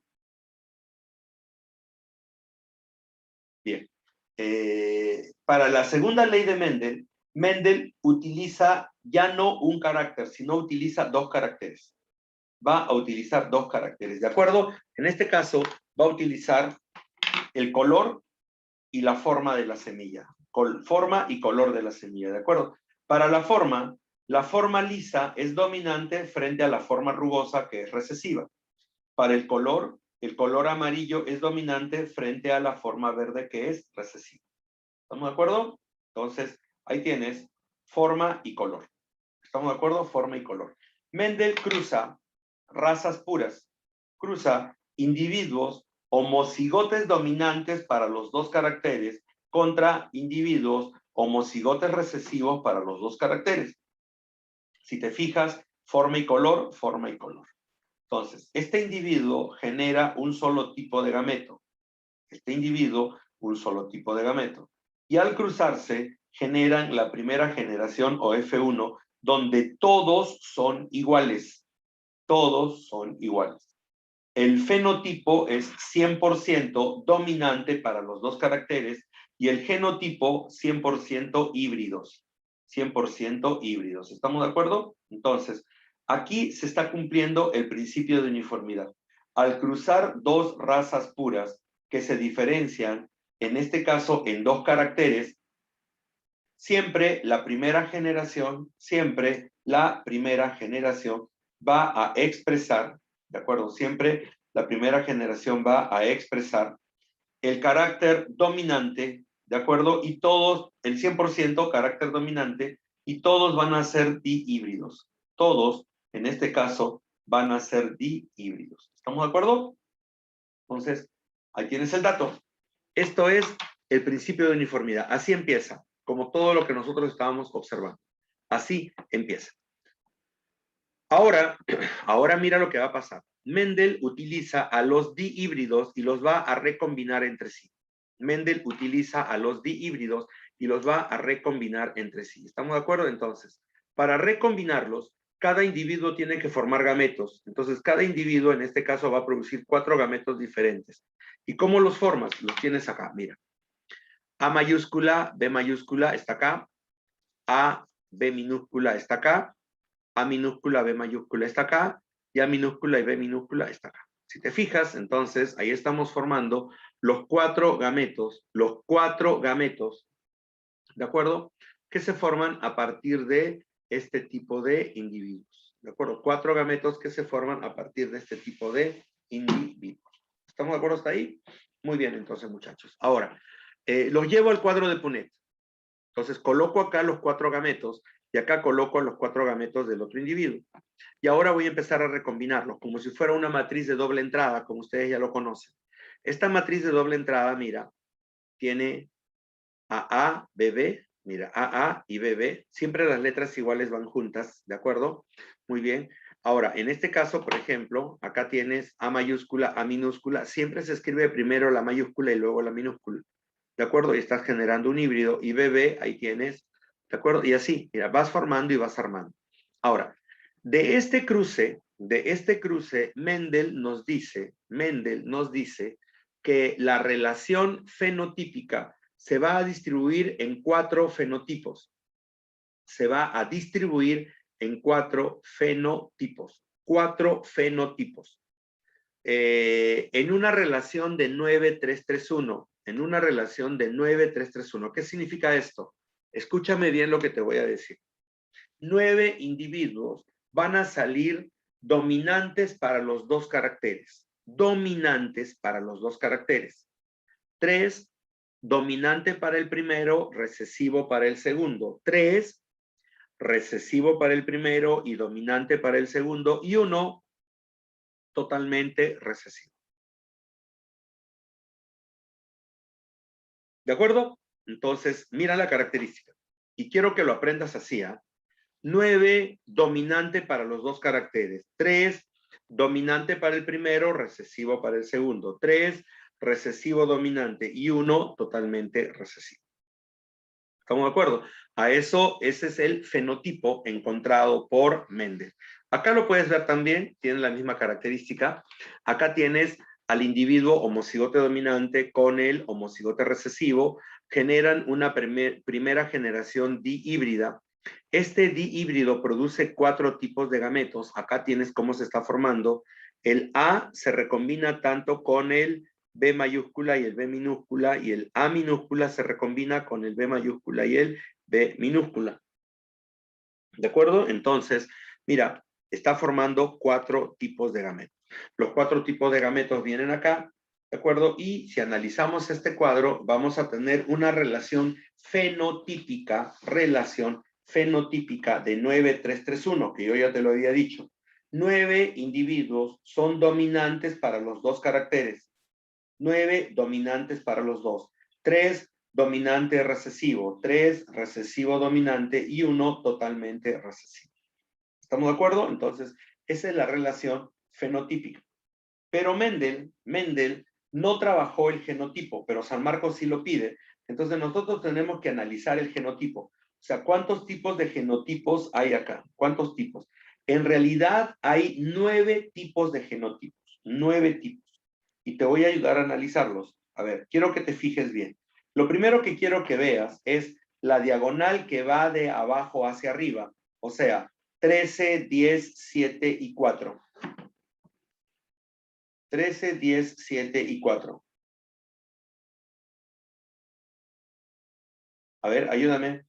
Bien. Para la segunda ley de Mendel, Mendel utiliza ya no un carácter, sino utiliza 2 caracteres. Va a utilizar 2 caracteres, ¿de acuerdo? En este caso, va a utilizar el color y la forma de la semilla. Forma y color de la semilla, ¿de acuerdo? Para la forma lisa es dominante frente a la forma rugosa que es recesiva. Para el color amarillo es dominante frente a la forma verde que es recesiva. ¿Estamos de acuerdo? Entonces, ahí tienes forma y color. ¿Estamos de acuerdo? Forma y color. Mendel cruza razas puras, cruza individuos homocigotes dominantes para los 2 caracteres contra individuos homocigotes recesivos para los dos caracteres. Si te fijas, forma y color, forma y color. Entonces, este individuo genera un solo tipo de gameto. Este individuo, un solo tipo de gameto. Y al cruzarse, generan la primera generación o F1, donde todos son iguales. Todos son iguales. El fenotipo es 100% dominante para los dos caracteres y el genotipo 100% híbridos. 100% híbridos. ¿Estamos de acuerdo? Entonces, aquí se está cumpliendo el principio de uniformidad. Al cruzar dos razas puras que se diferencian, en este caso en dos caracteres, siempre la primera generación va a expresar, ¿de acuerdo? Siempre la primera generación va a expresar el carácter dominante, ¿de acuerdo? Y todos, el 100% carácter dominante, y todos van a ser dihíbridos. Todos, en este caso, van a ser dihíbridos. ¿Estamos de acuerdo? Entonces, ahí tienes el dato. Esto es el principio de uniformidad. Así empieza, como todo lo que nosotros estábamos observando. Así empieza. Ahora mira lo que va a pasar. Mendel utiliza a los dihíbridos y los va a recombinar entre sí. Mendel utiliza a los dihíbridos y los va a recombinar entre sí. ¿Estamos de acuerdo? Entonces, para recombinarlos, cada individuo tiene que formar gametos. Entonces, cada individuo, en este caso, va a producir 4 gametos diferentes. ¿Y cómo los formas? Los tienes acá, mira. A mayúscula, B mayúscula está acá. A, B minúscula está acá. A minúscula, B mayúscula está acá, y A minúscula y B minúscula está acá. Si te fijas, entonces, ahí estamos formando los 4 gametos, ¿de acuerdo? Que se forman a partir de este tipo de individuos, ¿de acuerdo? 4 gametos que se forman a partir de este tipo de individuos. ¿Estamos de acuerdo hasta ahí? Muy bien, entonces, muchachos. Ahora, los llevo al cuadro de Punnett. Entonces, coloco acá los 4 gametos y acá coloco los 4 gametos del otro individuo. Y ahora voy a empezar a recombinarlos, como si fuera una matriz de doble entrada, como ustedes ya lo conocen. Esta matriz de doble entrada, mira, tiene AA, BB, mira, AA y BB. Siempre las letras iguales van juntas, ¿de acuerdo? Muy bien. Ahora, en este caso, por ejemplo, acá tienes A mayúscula, A minúscula. Siempre se escribe primero la mayúscula y luego la minúscula. ¿De acuerdo? Y estás generando un híbrido. Y BB, ahí tienes, ¿de acuerdo? Y así, mira, vas formando y vas armando. Ahora, de este cruce, Mendel nos dice que la relación fenotípica se va a distribuir en 4 fenotipos. Se va a distribuir en 4 fenotipos. 4 fenotipos. En una relación de 9-3-3-1. En una relación de 9-3-3-1. ¿Qué significa esto? Escúchame bien lo que te voy a decir. 9 individuos van a salir dominantes para los dos caracteres. Dominantes para los dos caracteres. 3, dominante para el primero, recesivo para el segundo. 3, recesivo para el primero y dominante para el segundo. Y 1, totalmente recesivo. ¿De acuerdo? Entonces, mira la característica. Y quiero que lo aprendas así, ¿ah? 9, dominante para los dos caracteres. 3, dominante para el primero, recesivo para el segundo. 3, recesivo dominante. Y 1, totalmente recesivo. ¿Estamos de acuerdo? A eso, ese es el fenotipo encontrado por Mendel. Acá lo puedes ver también, tiene la misma característica. Acá tienes al individuo homocigote dominante con el homocigote recesivo, generan una primera generación dihíbrida. Este dihíbrido produce 4 tipos de gametos. Acá tienes cómo se está formando. El A se recombina tanto con el B mayúscula y el B minúscula, y el A minúscula se recombina con el B mayúscula y el B minúscula. ¿De acuerdo? Entonces, mira, está formando 4 tipos de gametos. Los 4 tipos de gametos vienen acá, ¿de acuerdo? Y si analizamos este cuadro, vamos a tener una relación fenotípica de 9-3-3-1, que yo ya te lo había dicho. 9 individuos son dominantes para los dos caracteres. 9 dominantes para los dos. 3 dominante recesivo, 3 recesivo dominante y 1 totalmente recesivo. ¿Estamos de acuerdo? Entonces, esa es la relación fenotípica. Pero Mendel no trabajó el genotipo, pero San Marcos sí lo pide. Entonces nosotros tenemos que analizar el genotipo. O sea, ¿cuántos tipos de genotipos hay acá? ¿Cuántos tipos? En realidad hay 9 tipos de genotipos. 9 tipos. Y te voy a ayudar a analizarlos. A ver, quiero que te fijes bien. Lo primero que quiero que veas es la diagonal que va de abajo hacia arriba. O sea, 13, 10, 7 y 4. 13, 10, 7 y 4. A ver, ayúdame.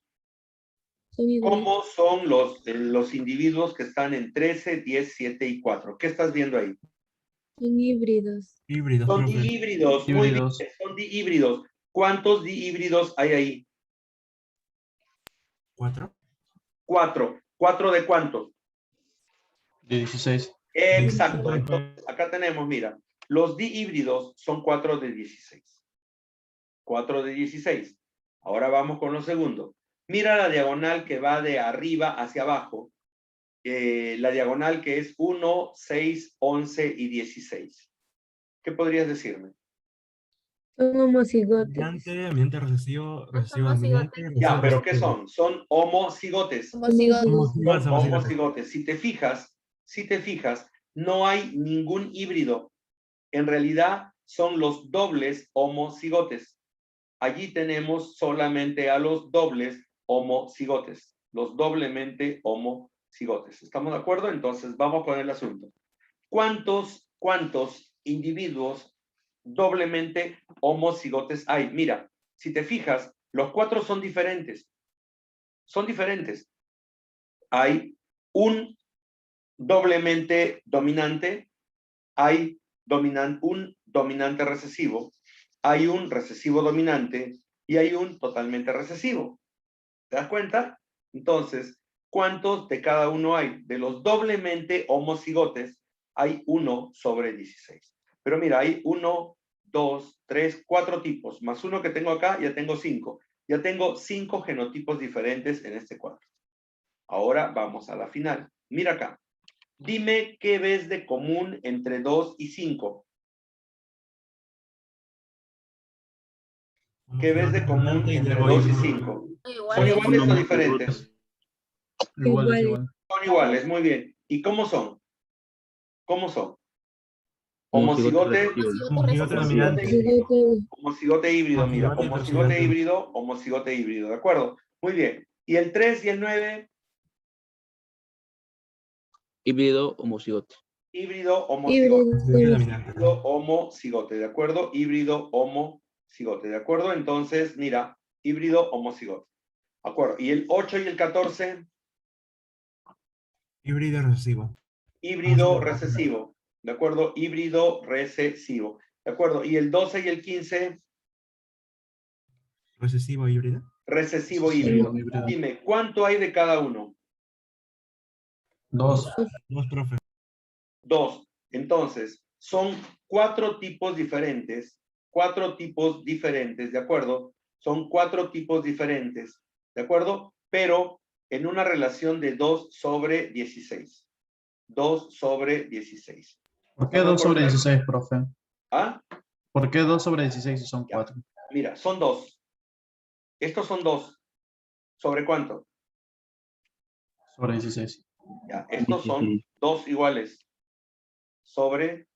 Son iguales. ¿Cómo son los individuos que están en 13, 10, 7 y 4? ¿Qué estás viendo ahí? Son híbridos. Híbridos, Son profe. dihíbridos, muy bien, Híbridos. son dihíbridos. ¿Cuántos dihíbridos hay ahí? 4. 4. ¿4 de cuántos? De 16. Exacto. Entonces, acá tenemos, mira, los dihíbridos son 4 de 16. 4 de 16. Ahora vamos con lo segundo. Mira la diagonal que va de arriba hacia abajo. La diagonal que es 1, 6, 11 y 16. ¿Qué podrías decirme? Son homocigotes. Dominante, recesivo, recesivo homocigotes. dominante. Ya, recesivo pero ¿qué recesivo. son? Son homocigotes. Homocigotes. Homocigotes, Son homocigotes. homocigotes. Si te fijas, no hay ningún híbrido. En realidad son los dobles homocigotes. Allí tenemos solamente a los dobles homocigotes. Los doblemente homocigotes. ¿Estamos de acuerdo? Entonces vamos con el asunto. ¿Cuántos individuos doblemente homocigotes hay? Mira, si te fijas, los 4 son diferentes. Son diferentes. Hay un doblemente dominante, hay un dominante recesivo, hay un recesivo dominante y hay un totalmente recesivo. ¿Te das cuenta? Entonces, ¿cuántos de cada uno hay? De los doblemente homocigotes hay 1 sobre 16. Pero mira, hay 1, 2, 3, 4 tipos, más uno que tengo acá, ya tengo 5. Ya tengo 5 genotipos diferentes en este cuadro. Ahora vamos a la final. Mira acá. Dime qué ves de común entre 2 y 5. ¿Qué ves de común Dominante y entre luego 2 y híbrido. 5? ¿Son Iguales. iguales o Uno diferentes? Iguales, Iguales. igual. Son iguales, muy bien. ¿Y cómo son? ¿Cómo son? Homocigote Homocigote, recesivo. Homocigote dominante. Homocigote. homocigote híbrido, mira. Homocigote Homocigote recesivo. híbrido, homocigote híbrido. ¿De acuerdo? Muy bien. ¿Y el 3 y el 9? Híbrido homocigote. Híbrido, homocigote. Homocigote Híbridos. dominante. Híbrido, homocigote. ¿De acuerdo? Híbrido, homocigote. ¿De acuerdo? Entonces, mira. Híbrido, homocigote. ¿De acuerdo? ¿Y el 8 y el 14? Híbrido recesivo. Híbrido recesivo. ¿De acuerdo? Híbrido recesivo. ¿De acuerdo? ¿Y el 12 y el 15? Recesivo híbrido. Recesivo híbrido. Híbrido. Dime, ¿cuánto hay de cada uno? 2. 2, profe. 2. Entonces, son 4 tipos diferentes. 4 tipos diferentes, ¿de acuerdo? Son 4 tipos diferentes, ¿de acuerdo? Pero en una relación de 2 sobre 16. 2 sobre 16. ¿Por qué 2 sobre 16, profe? ¿Ah? ¿Por qué 2 sobre 16 si son Ya. 4? Mira, son 2. Estos son 2. ¿Sobre cuánto? Sobre 16. Ya, estos son 2 iguales. Sobre,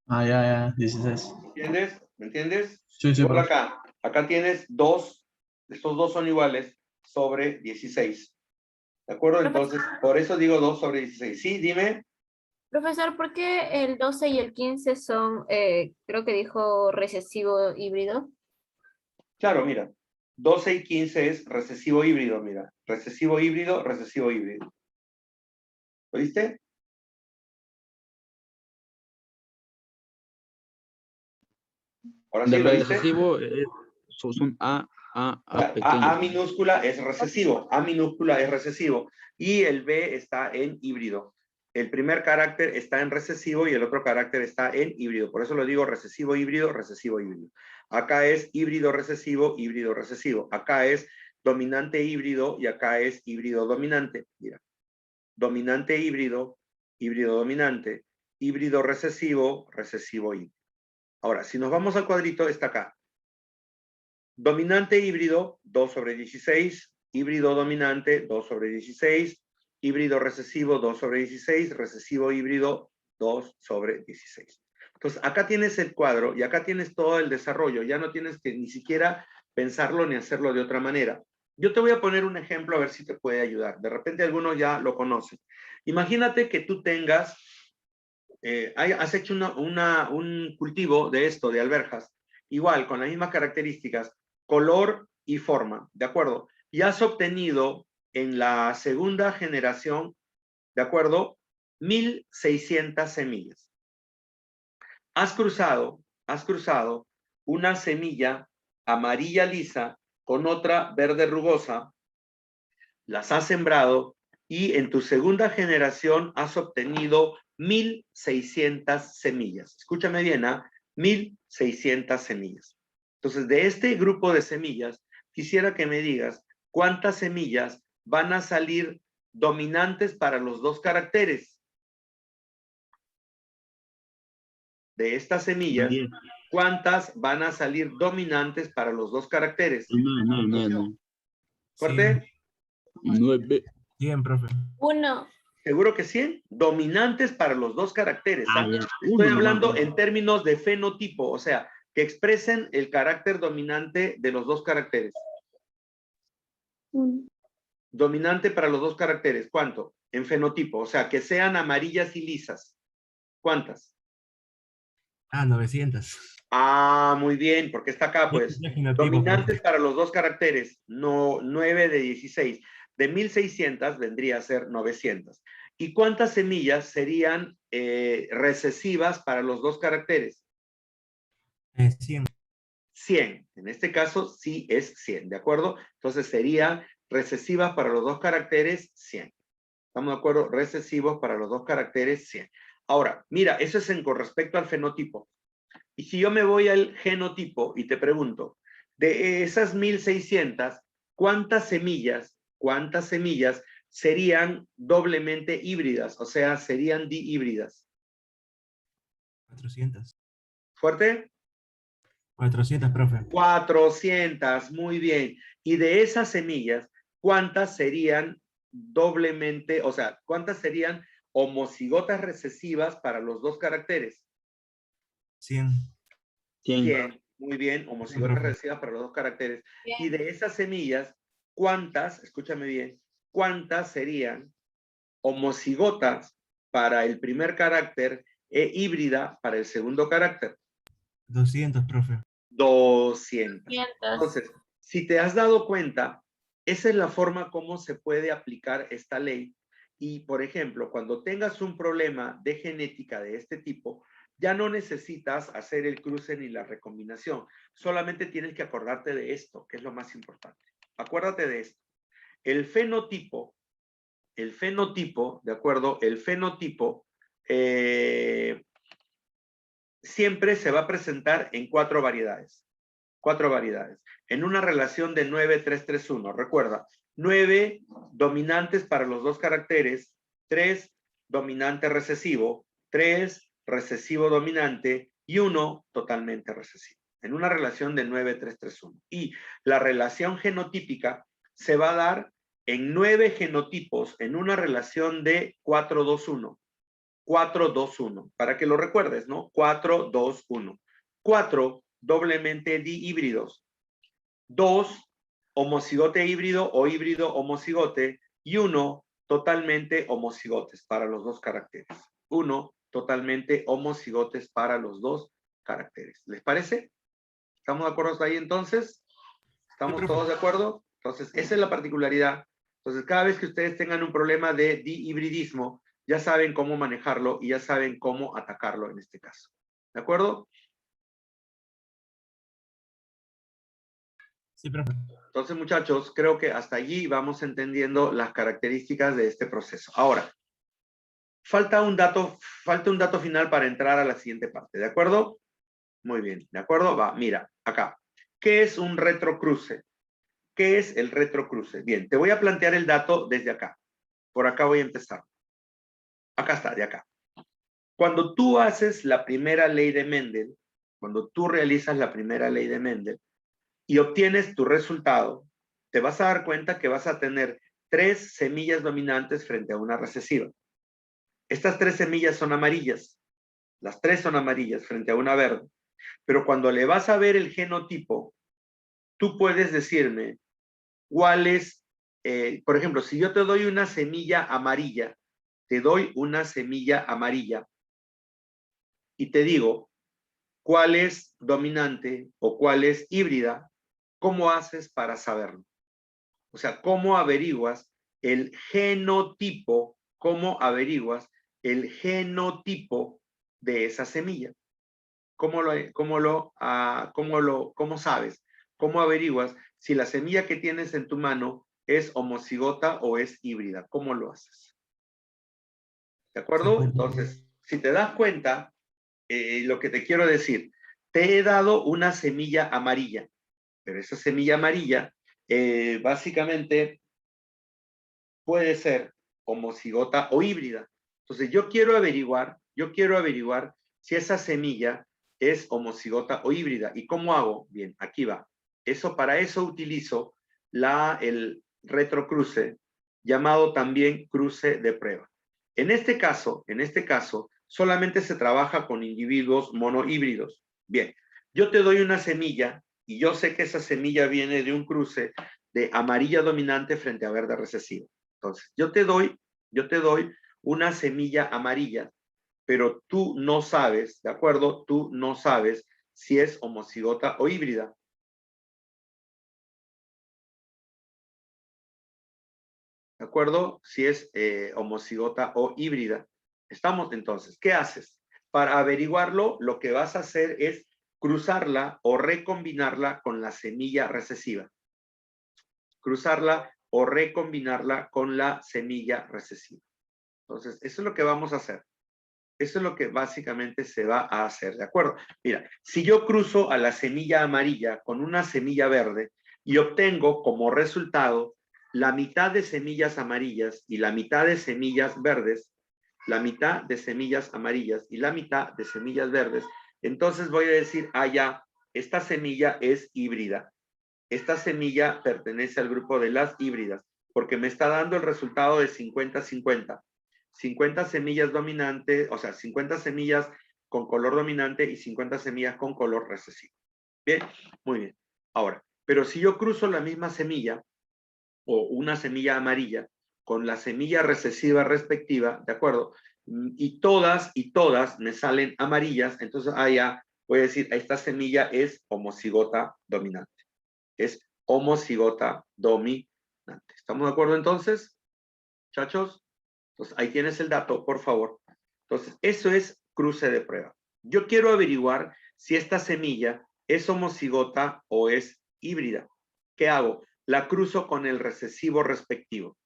Ah, ya, 16. ¿me entiendes? ¿Me entiendes? Sí, sí, Igual profe. acá tienes 2. Estos 2 son iguales sobre 16. ¿De acuerdo? Entonces, por eso digo 2 sobre 16. Sí, dime. Profesor, ¿por qué el 12 y el 15 son, creo que dijo recesivo híbrido? Claro, mira. 12 y 15 es recesivo híbrido, mira. Recesivo híbrido, recesivo híbrido. ¿Lo viste? Ahora sí, Del ¿lo viste? recesivo son A A pequeño. minúscula es recesivo. A minúscula es recesivo. Y el B está en híbrido. el primer carácter está en recesivo y el otro carácter está en híbrido. Por eso lo digo recesivo, híbrido, recesivo, híbrido. Acá es híbrido, recesivo, híbrido, recesivo. Acá es dominante, híbrido y acá es híbrido, dominante. Mira, dominante, híbrido, híbrido, dominante, híbrido, recesivo, recesivo, híbrido. Ahora, si nos vamos al cuadrito, está acá. Dominante, híbrido, 2 sobre 16. Híbrido, dominante, 2 sobre 16. Híbrido recesivo, 2 sobre 16, recesivo híbrido, 2 sobre 16. Entonces, acá tienes el cuadro y acá tienes todo el desarrollo. Ya no tienes que ni siquiera pensarlo ni hacerlo de otra manera. Yo te voy a poner un ejemplo a ver si te puede ayudar. De repente algunos ya lo conocen. Imagínate que tú tengas, has hecho un cultivo de esto, de alberjas, igual, con las mismas características, color y forma, ¿de acuerdo? Y has obtenido en la segunda generación, ¿de acuerdo? 1.600 semillas. Has cruzado una semilla amarilla lisa con otra verde rugosa, las has sembrado y en tu segunda generación has obtenido 1.600 semillas. Escúchame bien, ¿ah? 1.600 semillas. Entonces, de este grupo de semillas, quisiera que me digas cuántas semillas van a salir dominantes para los dos caracteres. De estas semillas, Diez. ¿cuántas van a salir dominantes para los dos caracteres? No. ¿Fuerte? 9. 100, profe. 1. ¿Seguro que 100? Dominantes para los dos caracteres. ¿Ah? Ya. Estoy Uno hablando nomás. en términos de fenotipo, o sea, que expresen el carácter dominante de los dos caracteres. Dominante para los dos caracteres, ¿cuánto? En fenotipo, o sea, que sean amarillas y lisas. ¿Cuántas? 900. Ah, muy bien, porque está acá, pues. Ya genotipo, Dominantes profe. para los dos caracteres, no 9 de 16. De 1.600 vendría a ser 900. ¿Y cuántas semillas serían recesivas para los dos caracteres? 100. 100. En este caso sí es 100, ¿de acuerdo? Entonces sería recesivas para los dos caracteres 100. ¿Estamos de acuerdo? Recesivos para los dos caracteres 100. Ahora, mira, eso es con respecto al fenotipo. Y si yo me voy al genotipo y te pregunto, de esas 1.600, ¿cuántas semillas serían doblemente híbridas? O sea, serían dihíbridas. 400. ¿Fuerte? 400, profe. 400, muy bien. Y de esas semillas, ¿cuántas serían doblemente, o sea, cuántas serían homocigotas recesivas para los dos caracteres? 100. 100. Muy bien, homocigotas profe. recesivas para los dos caracteres. Bien. Y de esas semillas, ¿cuántas, escúchame bien, cuántas serían homocigotas para el primer carácter e híbrida para el segundo carácter? 200, profe. 200. 500. Entonces, si te has dado cuenta, esa es la forma como se puede aplicar esta ley. Y, por ejemplo, cuando tengas un problema de genética de este tipo, ya no necesitas hacer el cruce ni la recombinación. Solamente tienes que acordarte de esto, que es lo más importante. Acuérdate de esto. El fenotipo, ¿de acuerdo? El fenotipo siempre se va a presentar en 4 variedades. 4 variedades. En una relación de 9-3-3-1. Recuerda, 9 dominantes para los dos caracteres, 3 dominante recesivo, 3 recesivo dominante y 1 totalmente recesivo. En una relación de 9-3-3-1. Y la relación genotípica se va a dar en 9 genotipos en una relación de 4-2-1. 4-2-1, para que lo recuerdes, ¿no? 4-2-1. 4 doblemente dihíbridos. 2 homocigote híbrido o híbrido homocigote y 1 totalmente homocigotes para los dos caracteres. 1 totalmente homocigotes para los dos caracteres. ¿Les parece? ¿Estamos de acuerdo hasta ahí entonces? ¿Estamos profe. todos de acuerdo? Entonces, esa es la particularidad. Entonces, cada vez que ustedes tengan un problema de dihibridismo, ya saben cómo manejarlo y ya saben cómo atacarlo en este caso. ¿De acuerdo? Sí, profe. Entonces, muchachos, creo que hasta allí vamos entendiendo las características de este proceso. Ahora, falta un dato final para entrar a la siguiente parte, ¿de acuerdo? Muy bien, ¿de acuerdo? Va, mira, acá. ¿Qué es un retrocruce? ¿Qué es el retrocruce? Bien, te voy a plantear el dato desde acá. Por acá voy a empezar. Acá está, de acá. Cuando tú haces la primera ley de Mendel, cuando tú realizas la primera ley de Mendel y obtienes tu resultado, te vas a dar cuenta que vas a tener 3 semillas dominantes frente a una recesiva. Estas 3 semillas son amarillas. Las 3 son amarillas frente a una verde. Pero cuando le vas a ver el genotipo, tú puedes decirme cuál es, por ejemplo, si yo te doy una semilla amarilla, te doy una semilla amarilla y te digo cuál es dominante o cuál es híbrida, ¿cómo haces para saberlo? O sea, ¿cómo averiguas el genotipo? ¿Cómo averiguas el genotipo de esa semilla? ¿Cómo sabes? ¿Cómo averiguas si la semilla que tienes en tu mano es homocigota o es híbrida? ¿Cómo lo haces? ¿De acuerdo? Entonces, si te das cuenta, lo que te quiero decir, te he dado una semilla amarilla, pero esa semilla amarilla básicamente puede ser homocigota o híbrida. Entonces, yo quiero averiguar si esa semilla es homocigota o híbrida. ¿Y cómo hago? Bien, aquí va. Para eso utilizo el retrocruce, llamado también cruce de prueba. En este caso, solamente se trabaja con individuos monohíbridos. Bien, yo te doy una semilla y yo sé que esa semilla viene de un cruce de amarilla dominante frente a verde recesivo. Entonces, yo te doy una semilla amarilla, pero tú no sabes, ¿de acuerdo? Tú no sabes si es homocigota o híbrida. ¿De acuerdo? Si es homocigota o híbrida. Estamos entonces, ¿qué haces? Para averiguarlo, lo que vas a hacer es cruzarla o recombinarla con la semilla recesiva. Cruzarla o recombinarla con la semilla recesiva. Entonces, eso es lo que vamos a hacer. Eso es lo que básicamente se va a hacer, ¿de acuerdo? Mira, si yo cruzo a la semilla amarilla con una semilla verde y obtengo como resultado la mitad de semillas amarillas y la mitad de semillas verdes, la mitad de semillas amarillas y la mitad de semillas verdes, entonces voy a decir, ya, esta semilla es híbrida. Esta semilla pertenece al grupo de las híbridas, porque me está dando el resultado de 50-50. 50 semillas dominantes, o sea, 50 semillas con color dominante y 50 semillas con color recesivo. Bien, muy bien. Ahora, pero si yo cruzo la misma semilla o una semilla amarilla con la semilla recesiva respectiva, ¿de acuerdo? Y todas me salen amarillas, entonces ya voy a decir, esta semilla es homocigota dominante. Es homocigota dominante. ¿Estamos de acuerdo entonces, muchachos? Entonces, ahí tienes el dato, por favor. Entonces, eso es cruce de prueba. Yo quiero averiguar si esta semilla es homocigota o es híbrida. ¿Qué hago? La cruzo con el recesivo respectivo.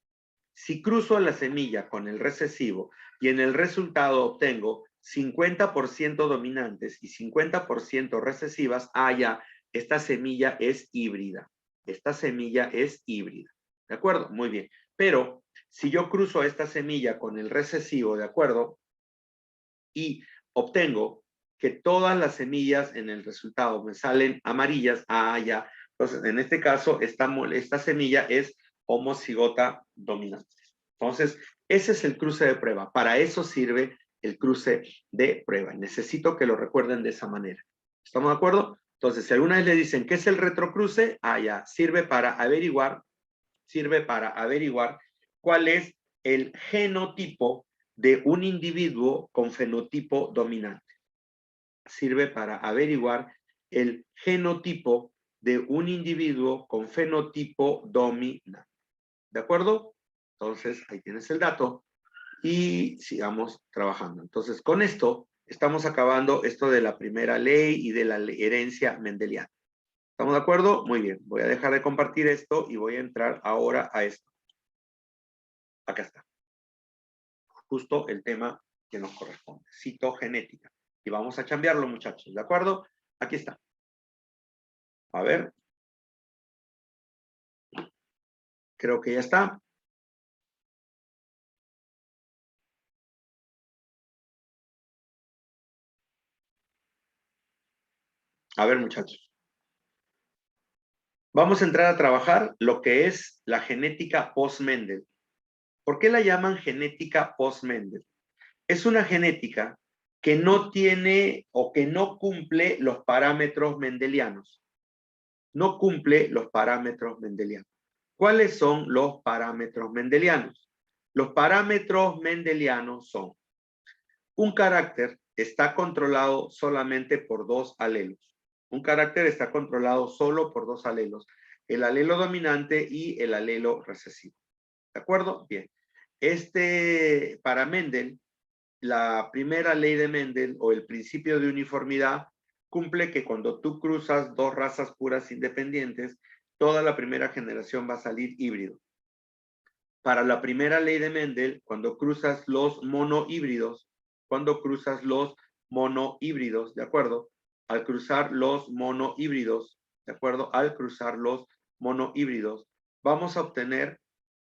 Si cruzo la semilla con el recesivo y en el resultado obtengo 50% dominantes y 50% recesivas, ya, esta semilla es híbrida. Esta semilla es híbrida. ¿De acuerdo? Muy bien. Pero si yo cruzo esta semilla con el recesivo, ¿de acuerdo? Y obtengo que todas las semillas en el resultado me salen amarillas, ya. Entonces, en este caso, esta semilla es homocigota dominante. Entonces, ese es el cruce de prueba. Para eso sirve el cruce de prueba. Necesito que lo recuerden de esa manera. ¿Estamos de acuerdo? Entonces, si alguna vez le dicen, ¿qué es el retrocruce? Ya, sirve para averiguar cuál es el genotipo de un individuo con fenotipo dominante. Sirve para averiguar el genotipo de un individuo con fenotipo dominante. ¿De acuerdo? Entonces, ahí tienes el dato y sigamos trabajando. Entonces, con esto estamos acabando esto de la primera ley y de la herencia mendeliana. ¿Estamos de acuerdo? Muy bien. Voy a dejar de compartir esto y voy a entrar ahora a esto. Acá está. justo el tema que nos corresponde, citogenética. Y vamos a cambiarlo, muchachos, ¿de acuerdo? Aquí está. A ver. Creo que ya está. A ver, muchachos. Vamos a entrar a trabajar lo que es la genética post-Mendel. ¿Por qué la llaman genética post-Mendel? Es una genética que no tiene o que no cumple los parámetros mendelianos. No cumple los parámetros mendelianos. ¿Cuáles son los parámetros mendelianos? Los parámetros mendelianos son: un carácter está controlado solamente por dos alelos. Un carácter está controlado solo por dos alelos, el alelo dominante y el alelo recesivo. ¿De acuerdo? Bien. Para Mendel, la primera ley de Mendel o el principio de uniformidad cumple que cuando tú cruzas dos razas puras independientes, toda la primera generación va a salir híbrido. Para la primera ley de Mendel, cuando cruzas los monohíbridos, ¿de acuerdo? Al cruzar los monohíbridos, ¿de acuerdo? Al cruzar los monohíbridos, vamos a obtener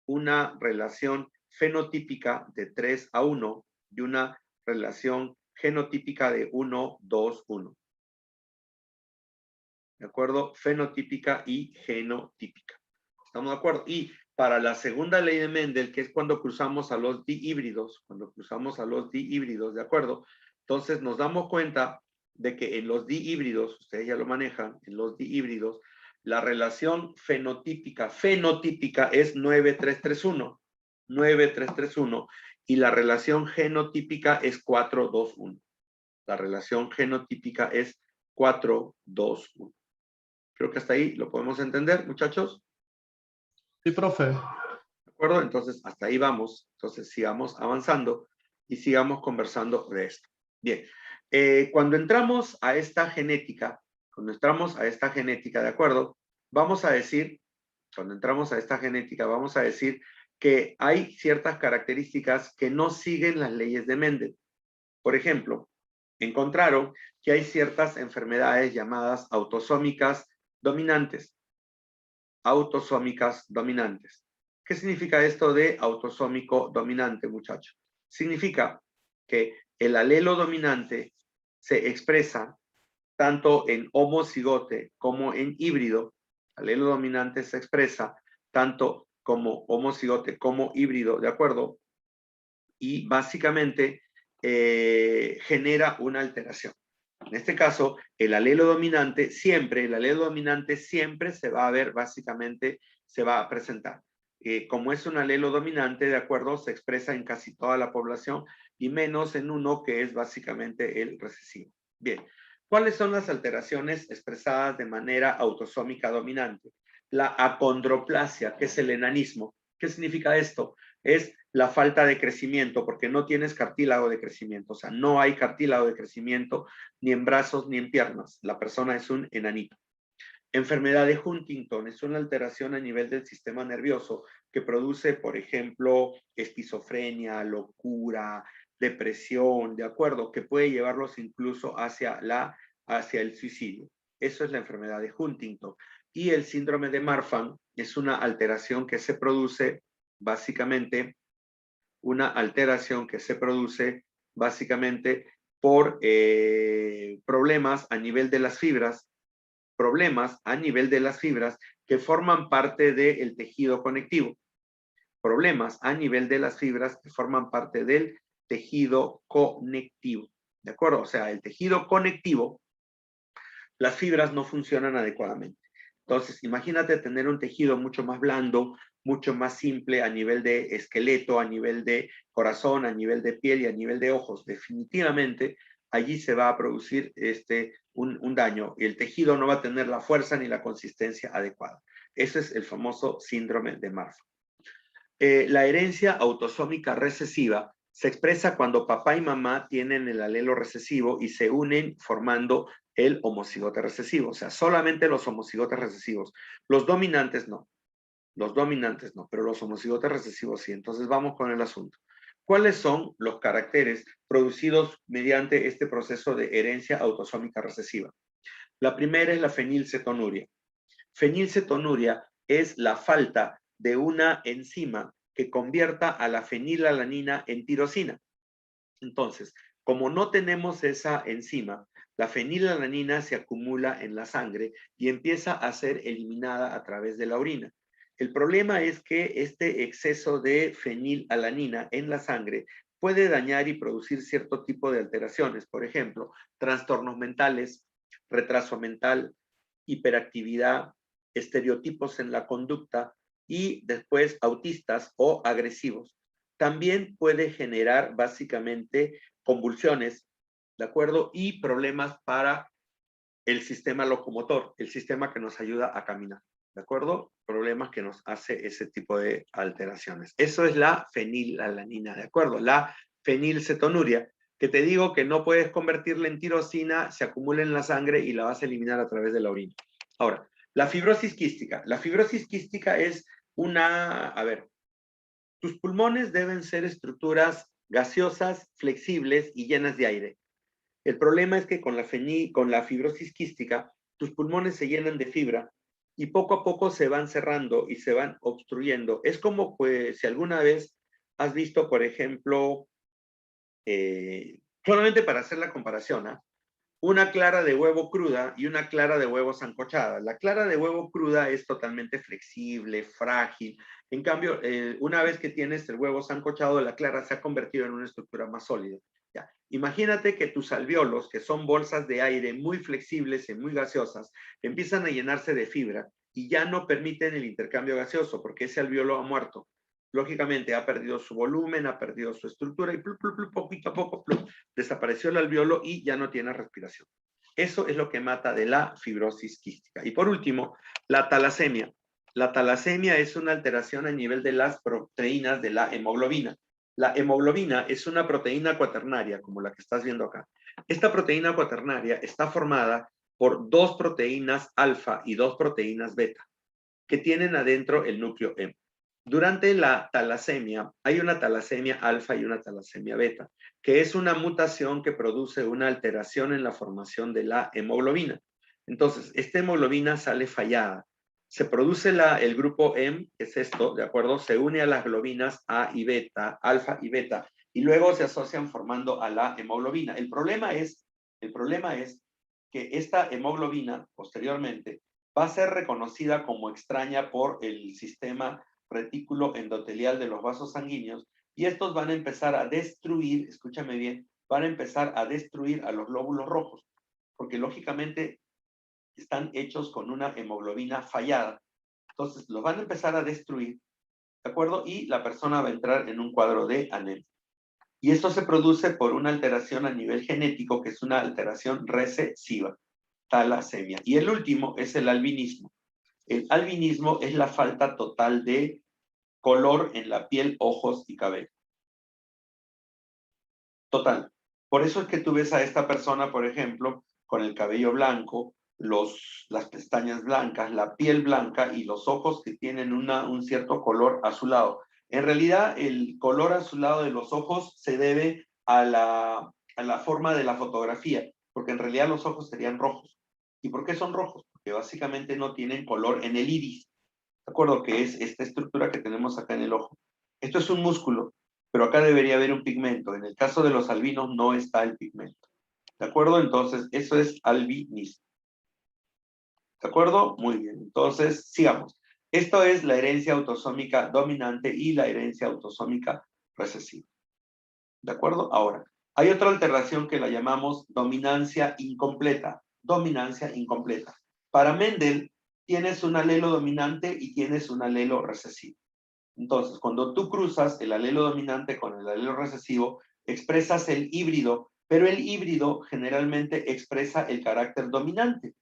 una relación fenotípica de 3:1 y una relación genotípica de 1:2:1. ¿De acuerdo? Fenotípica y genotípica. ¿Estamos de acuerdo? Y para la segunda ley de Mendel, que es cuando cruzamos a los dihíbridos, ¿de acuerdo? Entonces nos damos cuenta de que en los dihíbridos, ustedes ya lo manejan, en los dihíbridos, la relación fenotípica es 9:3:3:1. 9:3:3:1. Y la relación genotípica es 4:2:1. La relación genotípica es 4:2:1. Creo que hasta ahí lo podemos entender, muchachos. Sí, profe. ¿De acuerdo? Entonces, hasta ahí vamos. Entonces, sigamos avanzando y sigamos conversando de esto. Bien. Cuando entramos a esta genética, ¿de acuerdo? Vamos a decir que hay ciertas características que no siguen las leyes de Mendel. Por ejemplo, encontraron que hay ciertas enfermedades llamadas autosómicas dominantes. Autosómicas dominantes. ¿Qué significa esto de autosómico dominante, muchachos? Significa que el alelo dominante se expresa tanto en homocigote como en híbrido. El alelo dominante se expresa tanto como homocigote como híbrido, ¿de acuerdo? Y básicamente genera una alteración. En este caso, el alelo dominante siempre se va a ver, básicamente se va a presentar. Como es un alelo dominante, ¿de acuerdo? Se expresa en casi toda la población y menos en uno que es básicamente el recesivo. Bien, ¿cuáles son las alteraciones expresadas de manera autosómica dominante? La acondroplasia, que es el enanismo. ¿Qué significa esto? Es la falta de crecimiento, porque no tienes cartílago de crecimiento, o sea, no hay cartílago de crecimiento ni en brazos ni en piernas. La persona es un enanito. Enfermedad de Huntington es una alteración a nivel del sistema nervioso que produce, por ejemplo, esquizofrenia, locura, depresión, ¿de acuerdo? Que puede llevarlos incluso hacia el suicidio. Eso es la enfermedad de Huntington. Y el síndrome de Marfan es una alteración que se produce básicamente por problemas a nivel de las fibras, que forman parte del tejido conectivo. ¿De acuerdo? O sea, el tejido conectivo, las fibras no funcionan adecuadamente. Entonces, imagínate tener un tejido mucho más blando, mucho más simple a nivel de esqueleto, a nivel de corazón, a nivel de piel y a nivel de ojos. Definitivamente, allí se va a producir un daño y el tejido no va a tener la fuerza ni la consistencia adecuada. Ese es el famoso síndrome de Marfan. La herencia autosómica recesiva se expresa cuando papá y mamá tienen el alelo recesivo y se unen formando el homocigote recesivo. O sea, solamente los homocigotes recesivos. Los dominantes no, pero los homocigotes recesivos sí. Entonces vamos con el asunto. ¿Cuáles son los caracteres producidos mediante este proceso de herencia autosómica recesiva? La primera es la fenilcetonuria. Fenilcetonuria es la falta de una enzima que convierta a la fenilalanina en tirosina. Entonces, como no tenemos esa enzima, la fenilalanina se acumula en la sangre y empieza a ser eliminada a través de la orina. El problema es que este exceso de fenilalanina en la sangre puede dañar y producir cierto tipo de alteraciones. Por ejemplo, trastornos mentales, retraso mental, hiperactividad, estereotipos en la conducta y después autistas o agresivos. También puede generar básicamente convulsiones, ¿de acuerdo? Y problemas para el sistema locomotor, el sistema que nos ayuda a caminar, ¿de acuerdo? Problemas que nos hace ese tipo de alteraciones. Eso es la fenilalanina, ¿de acuerdo? La fenilcetonuria, que te digo que no puedes convertirla en tirosina, se acumula en la sangre y la vas a eliminar a través de la orina. Ahora, la fibrosis quística. La fibrosis quística es tus pulmones deben ser estructuras gaseosas, flexibles y llenas de aire. El problema es que con la fibrosis quística, tus pulmones se llenan de fibra y poco a poco se van cerrando y se van obstruyendo. Es como pues, si alguna vez has visto, por ejemplo, solamente para hacer la comparación, una clara de huevo cruda y una clara de huevo sancochada. La clara de huevo cruda es totalmente flexible, frágil. En cambio, una vez que tienes el huevo sancochado, la clara se ha convertido en una estructura más sólida. Ya. Imagínate que tus alvéolos, que son bolsas de aire muy flexibles y muy gaseosas, empiezan a llenarse de fibra y ya no permiten el intercambio gaseoso porque ese alvéolo ha muerto. Lógicamente ha perdido su volumen, ha perdido su estructura y poquito a poco desapareció el alvéolo y ya no tiene respiración. Eso es lo que mata de la fibrosis quística. Y por último, la talasemia. La talasemia es una alteración a nivel de las proteínas de la hemoglobina. La hemoglobina es una proteína cuaternaria, como la que estás viendo acá. Esta proteína cuaternaria está formada por 2 proteínas alfa y 2 proteínas beta, que tienen adentro el núcleo M. Durante la talasemia, hay una talasemia alfa y una talasemia beta, que es una mutación que produce una alteración en la formación de la hemoglobina. Entonces, esta hemoglobina sale fallada. Se produce el grupo M, que es esto, ¿de acuerdo? Se une a las globinas A y beta, alfa y beta, y luego se asocian formando a la hemoglobina. El problema es que esta hemoglobina, posteriormente, va a ser reconocida como extraña por el sistema retículo endotelial de los vasos sanguíneos y estos van a empezar a destruir, escúchame bien, van a empezar a destruir a los glóbulos rojos, porque lógicamente están hechos con una hemoglobina fallada. Entonces los van a empezar a destruir, ¿de acuerdo? Y la persona va a entrar en un cuadro de anemia. Y esto se produce por una alteración a nivel genético, que es una alteración recesiva, talasemia. Y el último es el albinismo. El albinismo es la falta total de color en la piel, ojos y cabello. Total. Por eso es que tú ves a esta persona, por ejemplo, con el cabello blanco, las pestañas blancas, la piel blanca y los ojos que tienen un cierto color azulado. En realidad, el color azulado de los ojos se debe a la forma de la fotografía, porque en realidad los ojos serían rojos. ¿Y por qué son rojos? Porque básicamente no tienen color en el iris. ¿De acuerdo? Que es esta estructura que tenemos acá en el ojo. Esto es un músculo, pero acá debería haber un pigmento. En el caso de los albinos no está el pigmento. ¿De acuerdo? Entonces, eso es albinismo. ¿De acuerdo? Muy bien. Entonces, sigamos. Esto es la herencia autosómica dominante y la herencia autosómica recesiva. ¿De acuerdo? Ahora, hay otra alteración que la llamamos dominancia incompleta. Dominancia incompleta. Para Mendel, tienes un alelo dominante y tienes un alelo recesivo. Entonces, cuando tú cruzas el alelo dominante con el alelo recesivo, expresas el híbrido, pero el híbrido generalmente expresa el carácter dominante,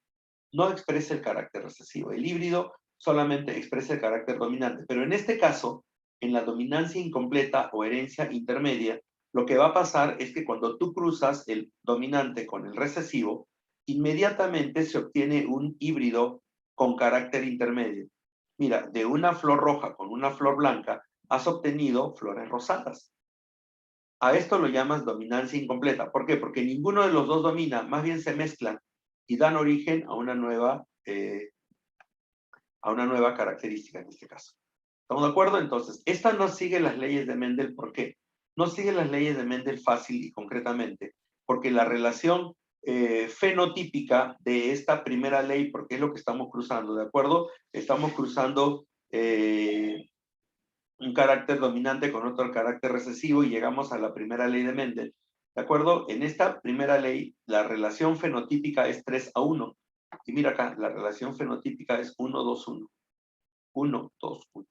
no expresa el carácter recesivo. El híbrido solamente expresa el carácter dominante, pero en este caso, en la dominancia incompleta o herencia intermedia, lo que va a pasar es que cuando tú cruzas el dominante con el recesivo, inmediatamente se obtiene un híbrido con carácter intermedio. Mira, de una flor roja con una flor blanca, has obtenido flores rosadas. A esto lo llamas dominancia incompleta. ¿Por qué? Porque ninguno de los dos domina, más bien se mezclan y dan origen a una nueva característica en este caso. ¿Estamos de acuerdo? Entonces, esta no sigue las leyes de Mendel. ¿Por qué? No sigue las leyes de Mendel fácil y concretamente, porque la relación fenotípica de esta primera ley, porque es lo que estamos cruzando, ¿de acuerdo? Estamos cruzando un carácter dominante con otro carácter recesivo y llegamos a la primera ley de Mendel. ¿De acuerdo? En esta primera ley, la relación fenotípica es 3:1. Y mira acá, la relación fenotípica es 1-2-1. 1-2-1.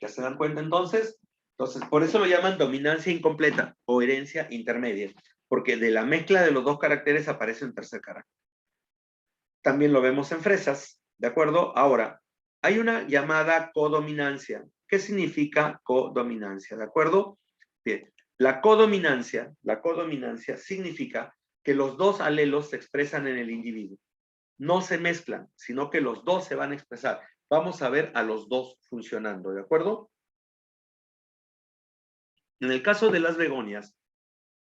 ¿Ya se dan cuenta entonces? Entonces, por eso lo llaman dominancia incompleta o herencia intermedia, porque de la mezcla de los dos caracteres aparece un tercer carácter. También lo vemos en fresas, ¿de acuerdo? Ahora, hay una llamada codominancia. ¿Qué significa codominancia? ¿De acuerdo? Bien, la codominancia significa que los dos alelos se expresan en el individuo. No se mezclan, sino que los dos se van a expresar. Vamos a ver a los dos funcionando, ¿de acuerdo? En el caso de las begonias,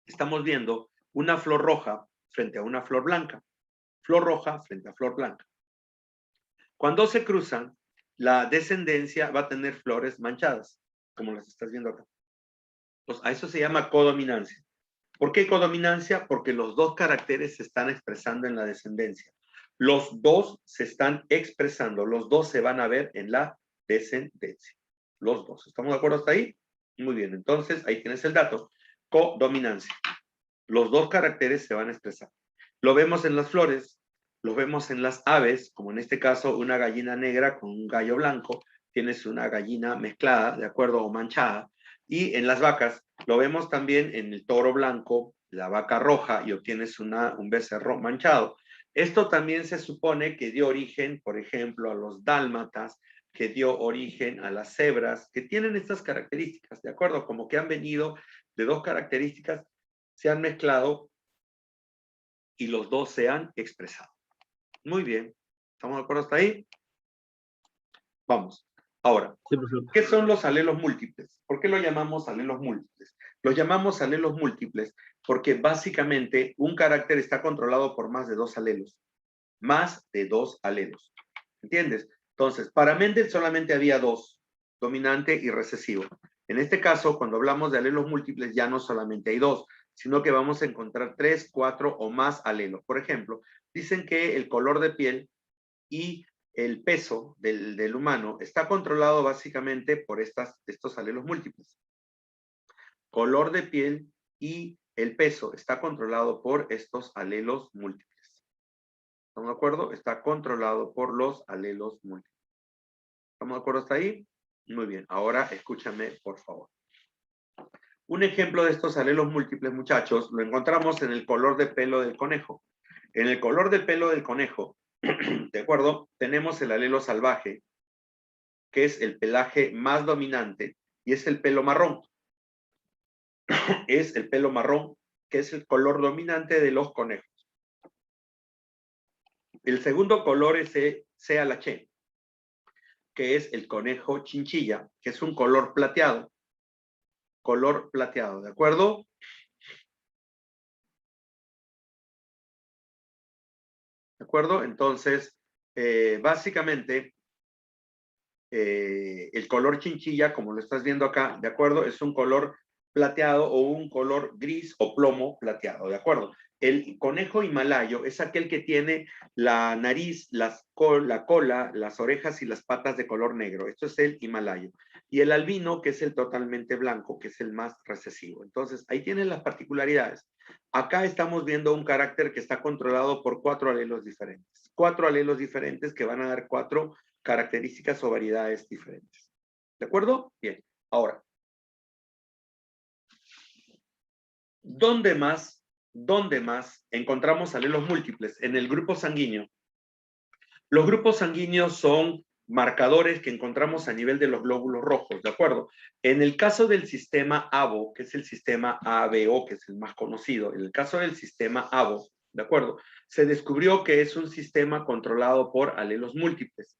estamos viendo una flor roja frente a una flor blanca. Flor roja frente a flor blanca. Cuando se cruzan, la descendencia va a tener flores manchadas, como las estás viendo acá. Entonces, a eso se llama codominancia. ¿Por qué codominancia? Porque los dos caracteres se están expresando en la descendencia. Los dos se están expresando, los dos se van a ver en la descendencia. Los dos. ¿Estamos de acuerdo hasta ahí? Muy bien, entonces ahí tienes el dato. Codominancia. Los dos caracteres se van a expresar. Lo vemos en las flores, lo vemos en las aves, como en este caso una gallina negra con un gallo blanco, tienes una gallina mezclada, ¿de acuerdo? O manchada. Y en las vacas, lo vemos también en el toro blanco, la vaca roja, y obtienes un becerro manchado. Esto también se supone que dio origen, por ejemplo, a los dálmatas, que dio origen a las cebras, que tienen estas características, ¿de acuerdo? Como que han venido de dos características, se han mezclado y los dos se han expresado. Muy bien. ¿Estamos de acuerdo hasta ahí? Vamos. Ahora, Sí, profesor. ¿qué son los alelos múltiples? ¿Por qué lo llamamos alelos múltiples? Los llamamos alelos múltiples porque básicamente un carácter está controlado por más de dos alelos. Más de dos alelos. ¿Entiendes? Entonces, para Mendel solamente había dos, dominante y recesivo. En este caso, cuando hablamos de alelos múltiples, ya no solamente hay dos, sino que vamos a encontrar 3, 4 o más alelos. Por ejemplo, dicen que el color de piel y el peso del humano está controlado básicamente por estos alelos múltiples. Color de piel y el peso está controlado por estos alelos múltiples. ¿Estamos de acuerdo? Está controlado por los alelos múltiples. ¿Estamos de acuerdo hasta ahí? Muy bien. Ahora escúchame, por favor. Un ejemplo de estos alelos múltiples, muchachos, lo encontramos en el color de pelo del conejo. En el color de pelo del conejo, ¿de acuerdo? Tenemos el alelo salvaje, que es el pelaje más dominante, y es el pelo marrón. Es el pelo marrón, que es el color dominante de los conejos. El segundo color es el CH, que es el conejo chinchilla, que es un color plateado. Color plateado, ¿de acuerdo? ¿De acuerdo? Entonces, básicamente, el color chinchilla, como lo estás viendo acá, ¿de acuerdo? Es un color plateado o un color gris o plomo plateado, ¿de acuerdo? El conejo himalayo es aquel que tiene la nariz, la cola, las orejas y las patas de color negro. Esto es el himalayo. Y el albino, que es el totalmente blanco, que es el más recesivo. Entonces, ahí tienen las particularidades. Acá estamos viendo un carácter que está controlado por 4 alelos diferentes. 4 alelos diferentes que van a dar 4 características o variedades diferentes. ¿De acuerdo? Bien. Ahora, ¿dónde más encontramos alelos múltiples? En el grupo sanguíneo. Los grupos sanguíneos son marcadores que encontramos a nivel de los glóbulos rojos, ¿de acuerdo? En el caso del sistema ABO, que es el sistema ABO, que es el más conocido, en el caso del sistema ABO, ¿de acuerdo? Se descubrió que es un sistema controlado por alelos múltiples.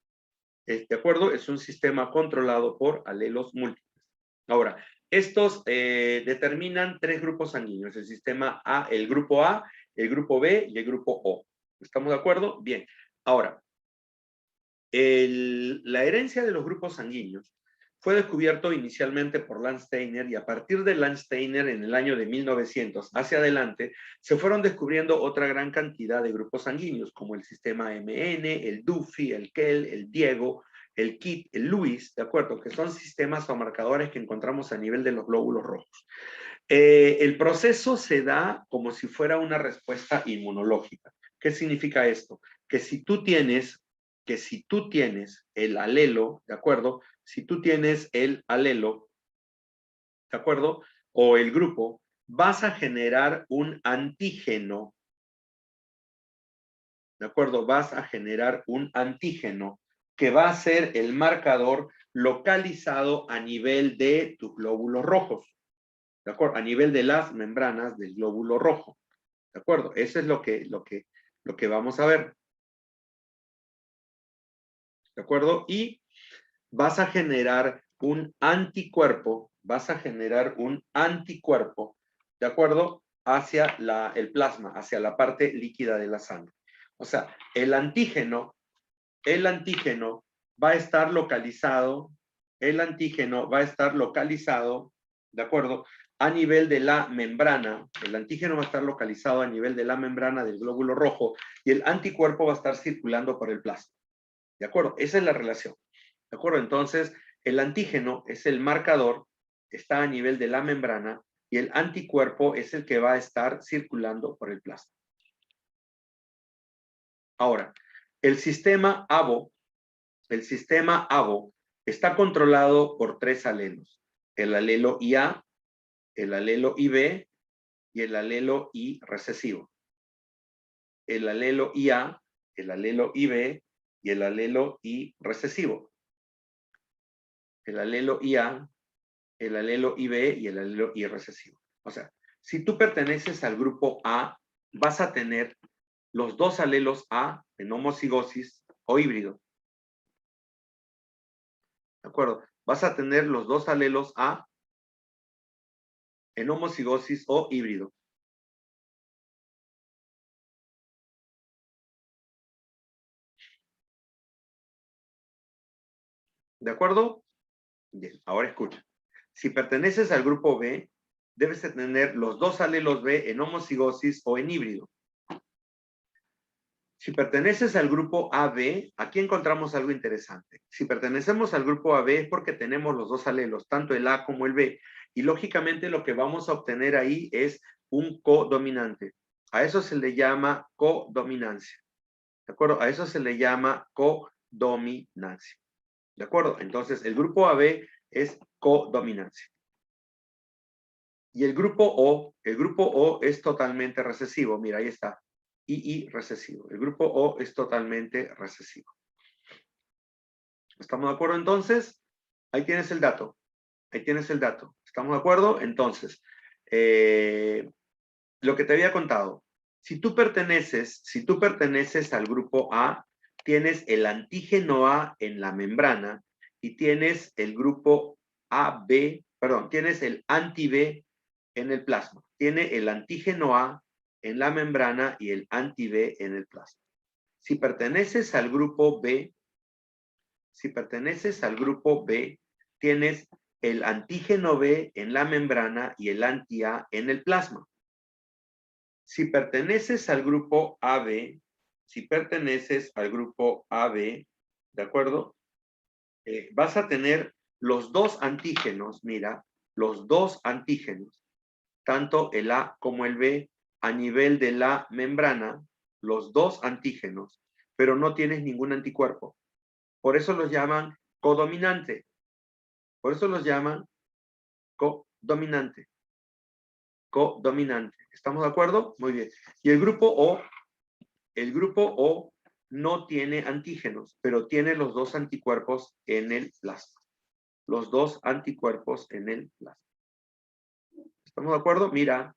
¿De acuerdo? Es un sistema controlado por alelos múltiples. Ahora, Estos determinan 3 grupos sanguíneos, el sistema A, el grupo B y el grupo O. ¿Estamos de acuerdo? Bien. Ahora, la herencia de los grupos sanguíneos fue descubierto inicialmente por Landsteiner, y a partir de Landsteiner en el año de 1900 hacia adelante se fueron descubriendo otra gran cantidad de grupos sanguíneos como el sistema MN, el Duffy, el Kell, el Diego, el Kit, el Lewis, ¿de acuerdo? Que son sistemas o marcadores que encontramos a nivel de los glóbulos rojos. El proceso se da como si fuera una respuesta inmunológica. ¿Qué significa esto? Que si tú tienes el alelo, ¿de acuerdo? Si tú tienes el alelo, ¿de acuerdo? O el grupo, vas a generar un antígeno, ¿de acuerdo? Vas a generar un antígeno que va a ser el marcador localizado a nivel de tus glóbulos rojos, ¿de acuerdo? A nivel de las membranas del glóbulo rojo, ¿de acuerdo? Eso es lo que vamos a ver, ¿de acuerdo? Y vas a generar un anticuerpo, ¿de acuerdo? Hacia el plasma, hacia la parte líquida de la sangre. O sea, el antígeno va a estar localizado, ¿de acuerdo? A nivel de la membrana, el antígeno va a estar localizado a nivel de la membrana del glóbulo rojo y el anticuerpo va a estar circulando por el plasma, ¿de acuerdo? Esa es la relación. ¿De acuerdo? Entonces, el antígeno es el marcador, está a nivel de la membrana, y el anticuerpo es el que va a estar circulando por el plasma. Ahora, el sistema ABO está controlado por 3 alelos. El alelo IA, el alelo IB y el alelo I recesivo. El alelo IA, el alelo IB y el alelo I recesivo. El alelo IA, el alelo IB y el alelo I recesivo. O sea, si tú perteneces al grupo A, vas a tener los 2 alelos A en homocigosis o híbrido. ¿De acuerdo? Vas a tener los 2 alelos A en homocigosis o híbrido. ¿De acuerdo? Bien, ahora escucha. Si perteneces al grupo B, debes de tener los 2 alelos B en homocigosis o en híbrido. Si perteneces al grupo AB, aquí encontramos algo interesante. Si pertenecemos al grupo AB es porque tenemos los 2 alelos, tanto el A como el B, y lógicamente lo que vamos a obtener ahí es un codominante. A eso se le llama codominancia. ¿De acuerdo? A eso se le llama codominancia. ¿De acuerdo? Entonces, el grupo AB es codominancia. Y el grupo O es totalmente recesivo. Mira, ahí está. II recesivo. El grupo O es totalmente recesivo. ¿Estamos de acuerdo entonces? Ahí tienes el dato. ¿Estamos de acuerdo? Entonces, lo que te había contado. Si tú perteneces al grupo A, tienes el antígeno A en la membrana y tienes el grupo tienes el anti-B en el plasma. Tiene el antígeno A en la membrana y el anti-B en el plasma. Si perteneces al grupo B, tienes el antígeno B en la membrana y el anti-A en el plasma. Si perteneces al grupo AB, ¿de acuerdo? Vas a tener los 2 antígenos, mira, los 2 antígenos, tanto el A como el B, a nivel de la membrana, los 2 antígenos, pero no tienes ningún anticuerpo. Por eso los llaman codominante. Codominante. ¿Estamos de acuerdo? Muy bien. Y el grupo O no tiene antígenos, pero tiene los 2 anticuerpos en el plasma. Los 2 anticuerpos en el plasma. ¿Estamos de acuerdo? Mira.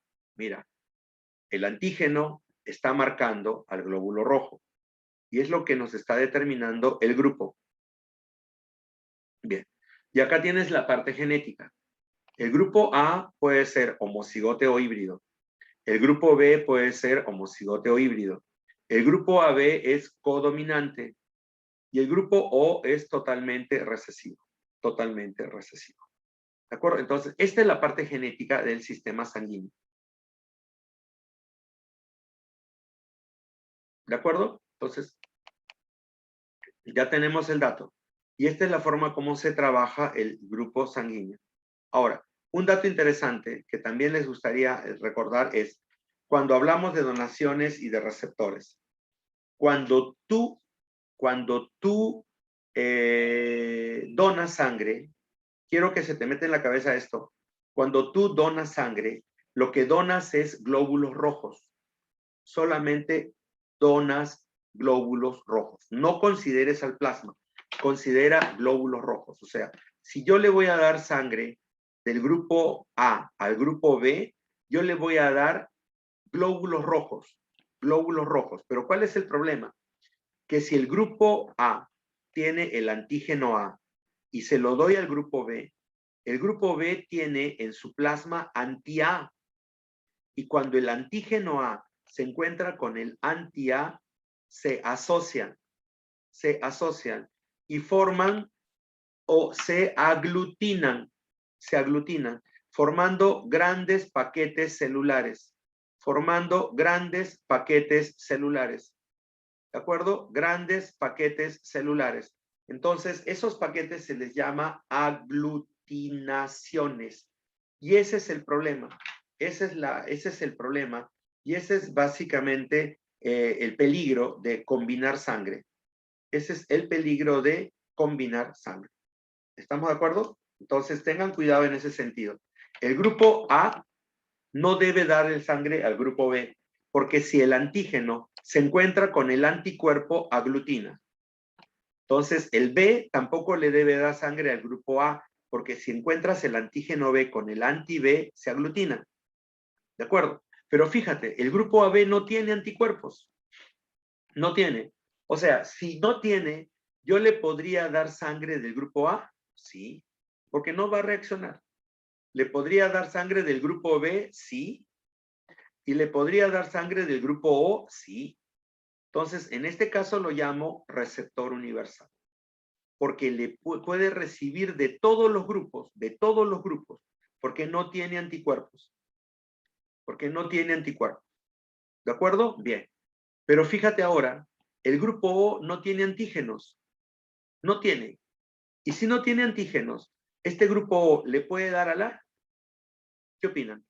El antígeno está marcando al glóbulo rojo. Y es lo que nos está determinando el grupo. Bien. Y acá tienes la parte genética. El grupo A puede ser homocigote o híbrido. El grupo B puede ser homocigote o híbrido. El grupo AB es codominante. Y el grupo O es totalmente recesivo. Totalmente recesivo. ¿De acuerdo? Entonces, esta es la parte genética del sistema sanguíneo. ¿De acuerdo? Entonces, ya tenemos el dato. Y esta es la forma como se trabaja el grupo sanguíneo. Ahora, un dato interesante que también les gustaría recordar es cuando hablamos de donaciones y de receptores. Cuando tú donas sangre, quiero que se te meta en la cabeza esto. Cuando tú donas sangre, lo que donas es glóbulos rojos. Solamente donas glóbulos rojos. No consideres al plasma, considera glóbulos rojos. O sea, si yo le voy a dar sangre del grupo A al grupo B, yo le voy a dar glóbulos rojos. Glóbulos rojos. Pero ¿cuál es el problema? Que si el grupo A tiene el antígeno A y se lo doy al grupo B, el grupo B tiene en su plasma anti-A. Y cuando el antígeno A se encuentra con el anti-A, se asocian y forman o se aglutinan, formando grandes paquetes celulares, ¿de acuerdo? Grandes paquetes celulares. Entonces, esos paquetes se les llama aglutinaciones. Y ese es el problema. Ese es el problema. Y ese es básicamente el peligro de combinar sangre. Ese es el peligro de combinar sangre. ¿Estamos de acuerdo? Entonces, tengan cuidado en ese sentido. El grupo A no debe dar el sangre al grupo B, porque si el antígeno se encuentra con el anticuerpo, aglutina. Entonces, el B tampoco le debe dar sangre al grupo A, porque si encuentras el antígeno B con el anti-B, se aglutina. ¿De acuerdo? Pero fíjate, el grupo AB no tiene anticuerpos. No tiene. O sea, si no tiene, ¿yo le podría dar sangre del grupo A? Sí, porque no va a reaccionar. ¿Le podría dar sangre del grupo B? Sí. ¿Y le podría dar sangre del grupo O? Sí. Entonces, en este caso lo llamo receptor universal. Porque le puede recibir de todos los grupos, porque no tiene anticuerpos. ¿De acuerdo? Bien. Pero fíjate ahora, el grupo O no tiene antígenos. No tiene. Y si no tiene antígenos, ¿este grupo O le puede dar al A? ¿Qué opinan?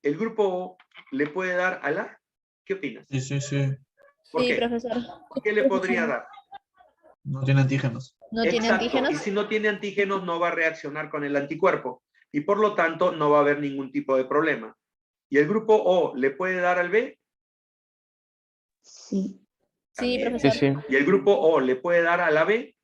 ¿El grupo O le puede dar al A? ¿Qué opinas? Sí, sí, sí. ¿Por Sí, qué? profesor. ¿Por qué le podría dar? No tiene antígenos. ¿No tiene Exacto. antígenos? Y si no tiene antígenos, no va a reaccionar con el anticuerpo. Y por lo tanto, no va a haber ningún tipo de problema. ¿Y el grupo O le puede dar al B? Sí. Sí, También. profesor. Sí, ¿Y el grupo O le puede dar a la B?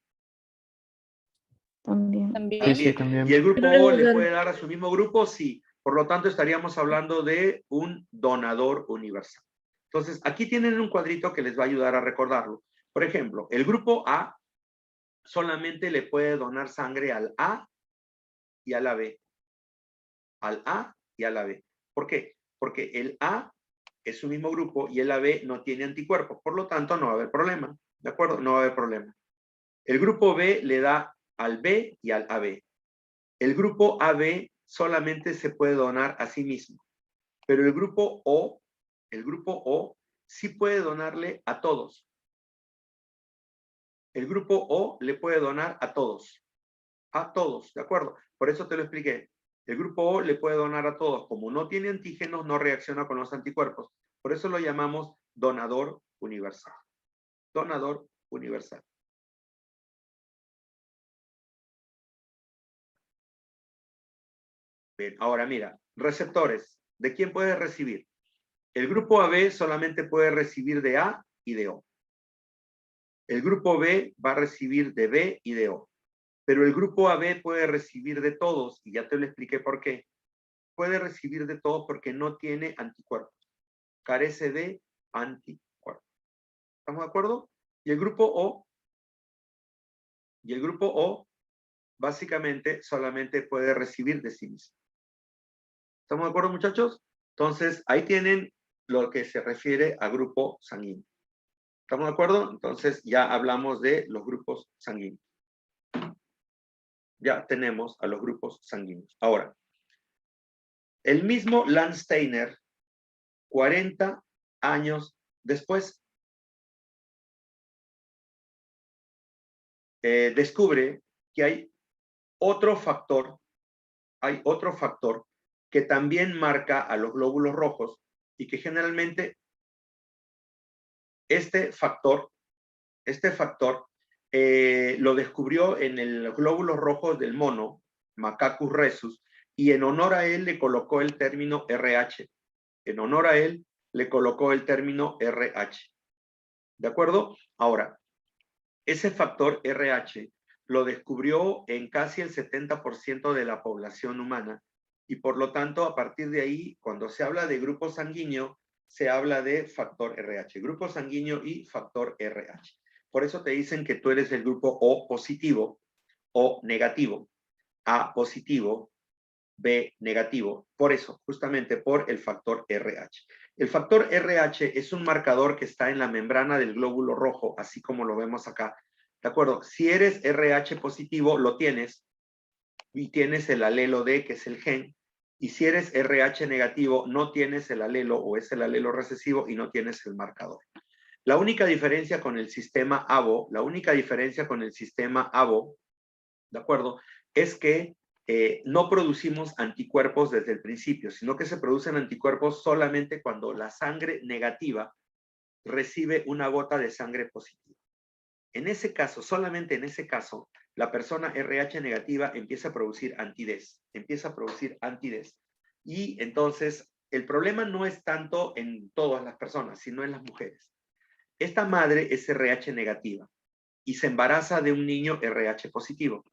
También. También. sí, sí, También. ¿Y también. el grupo O le puede dar a su mismo grupo? Sí. Por lo tanto, estaríamos hablando de un donador universal. Entonces, aquí tienen un cuadrito que les va a ayudar a recordarlo. Por ejemplo, el grupo A solamente le puede donar sangre al A y a la B. Al A y a la B. ¿Por qué? Porque el A es su mismo grupo y el AB no tiene anticuerpos. Por lo tanto, no va a haber problema. ¿De acuerdo? No va a haber problema. El grupo B le da al B y al AB. El grupo AB solamente se puede donar a sí mismo. Pero el grupo O sí puede donarle a todos. El grupo O le puede donar a todos. A todos, ¿de acuerdo? Por eso te lo expliqué. El grupo O le puede donar a todos. Como no tiene antígenos, no reacciona con los anticuerpos. Por eso lo llamamos donador universal. Donador universal. Bien, ahora mira, receptores. ¿De quién puedes recibir? El grupo AB solamente puede recibir de A y de O. El grupo B va a recibir de B y de O. Pero el grupo AB puede recibir de todos, y ya te lo expliqué por qué. Puede recibir de todos porque no tiene anticuerpos. Carece de anticuerpos. ¿Estamos de acuerdo? Y el grupo O básicamente solamente puede recibir de sí mismo. ¿Estamos de acuerdo, muchachos? Entonces, ahí tienen lo que se refiere a grupo sanguíneo. ¿Estamos de acuerdo? Entonces, ya hablamos de los grupos sanguíneos. Ya tenemos a los grupos sanguíneos. Ahora, el mismo Landsteiner, 40 años después, descubre que hay otro factor que también marca a los glóbulos rojos y que generalmente este factor lo descubrió en el glóbulo rojo del mono, Macacus rhesus, y en honor a él le colocó el término RH. En honor a él le colocó el término RH. ¿De acuerdo? Ahora, ese factor RH lo descubrió en casi el 70% de la población humana y por lo tanto, a partir de ahí, cuando se habla de grupo sanguíneo, se habla de factor RH, grupo sanguíneo y factor RH. Por eso te dicen que tú eres del grupo O positivo o negativo, A positivo, B negativo. Por eso, justamente por el factor RH. El factor RH es un marcador que está en la membrana del glóbulo rojo, así como lo vemos acá. ¿De acuerdo? Si eres RH positivo, lo tienes y tienes el alelo D, que es el gen. Y si eres RH negativo, no tienes el alelo o es el alelo recesivo y no tienes el marcador. La única diferencia con el sistema ABO, ¿de acuerdo? Es que no producimos anticuerpos desde el principio, sino que se producen anticuerpos solamente cuando la sangre negativa recibe una gota de sangre positiva. En ese caso, solamente en ese caso, la persona RH negativa empieza a producir anti-Ds. Y entonces, el problema no es tanto en todas las personas, sino en las mujeres. Esta madre es RH negativa y se embaraza de un niño RH positivo.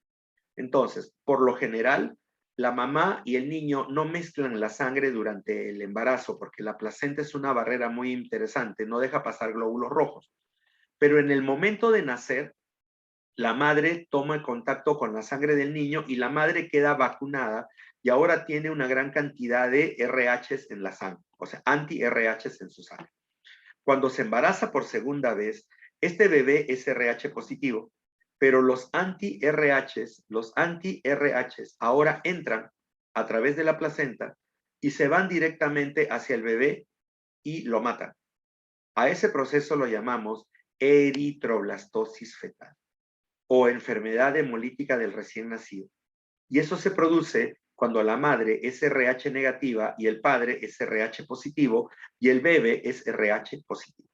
Entonces, por lo general, la mamá y el niño no mezclan la sangre durante el embarazo porque la placenta es una barrera muy interesante, no deja pasar glóbulos rojos. Pero en el momento de nacer, la madre toma el contacto con la sangre del niño y la madre queda vacunada y ahora tiene una gran cantidad de RHs en la sangre, o sea, anti-RHs en su sangre. Cuando se embaraza por segunda vez, este bebé es RH positivo, pero los anti-RHs ahora entran a través de la placenta y se van directamente hacia el bebé y lo matan. A ese proceso lo llamamos eritroblastosis fetal o enfermedad hemolítica del recién nacido. Y eso se produce cuando la madre es RH negativa y el padre es RH positivo y el bebé es RH positivo.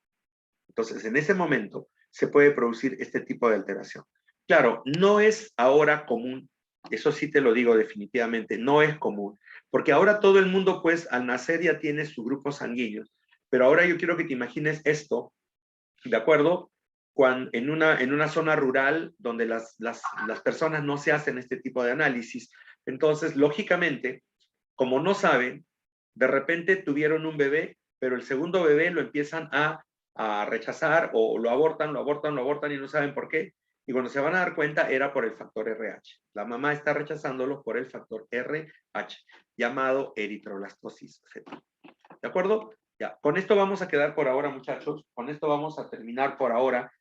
Entonces, en ese momento se puede producir este tipo de alteración. Claro, no es ahora común, eso sí te lo digo definitivamente, no es común, porque ahora todo el mundo, pues, al nacer ya tiene su grupo sanguíneo, pero ahora yo quiero que te imagines esto, ¿de acuerdo? En una zona rural donde las personas no se hacen este tipo de análisis, entonces, lógicamente, como no saben, de repente tuvieron un bebé, pero el segundo bebé lo empiezan a rechazar o lo abortan y no saben por qué. Y cuando se van a dar cuenta era por el factor RH. La mamá está rechazándolo por el factor RH, llamado eritroblastosis fetal. ¿De acuerdo? Ya, con esto vamos a quedar por ahora, muchachos. Con esto vamos a terminar por ahora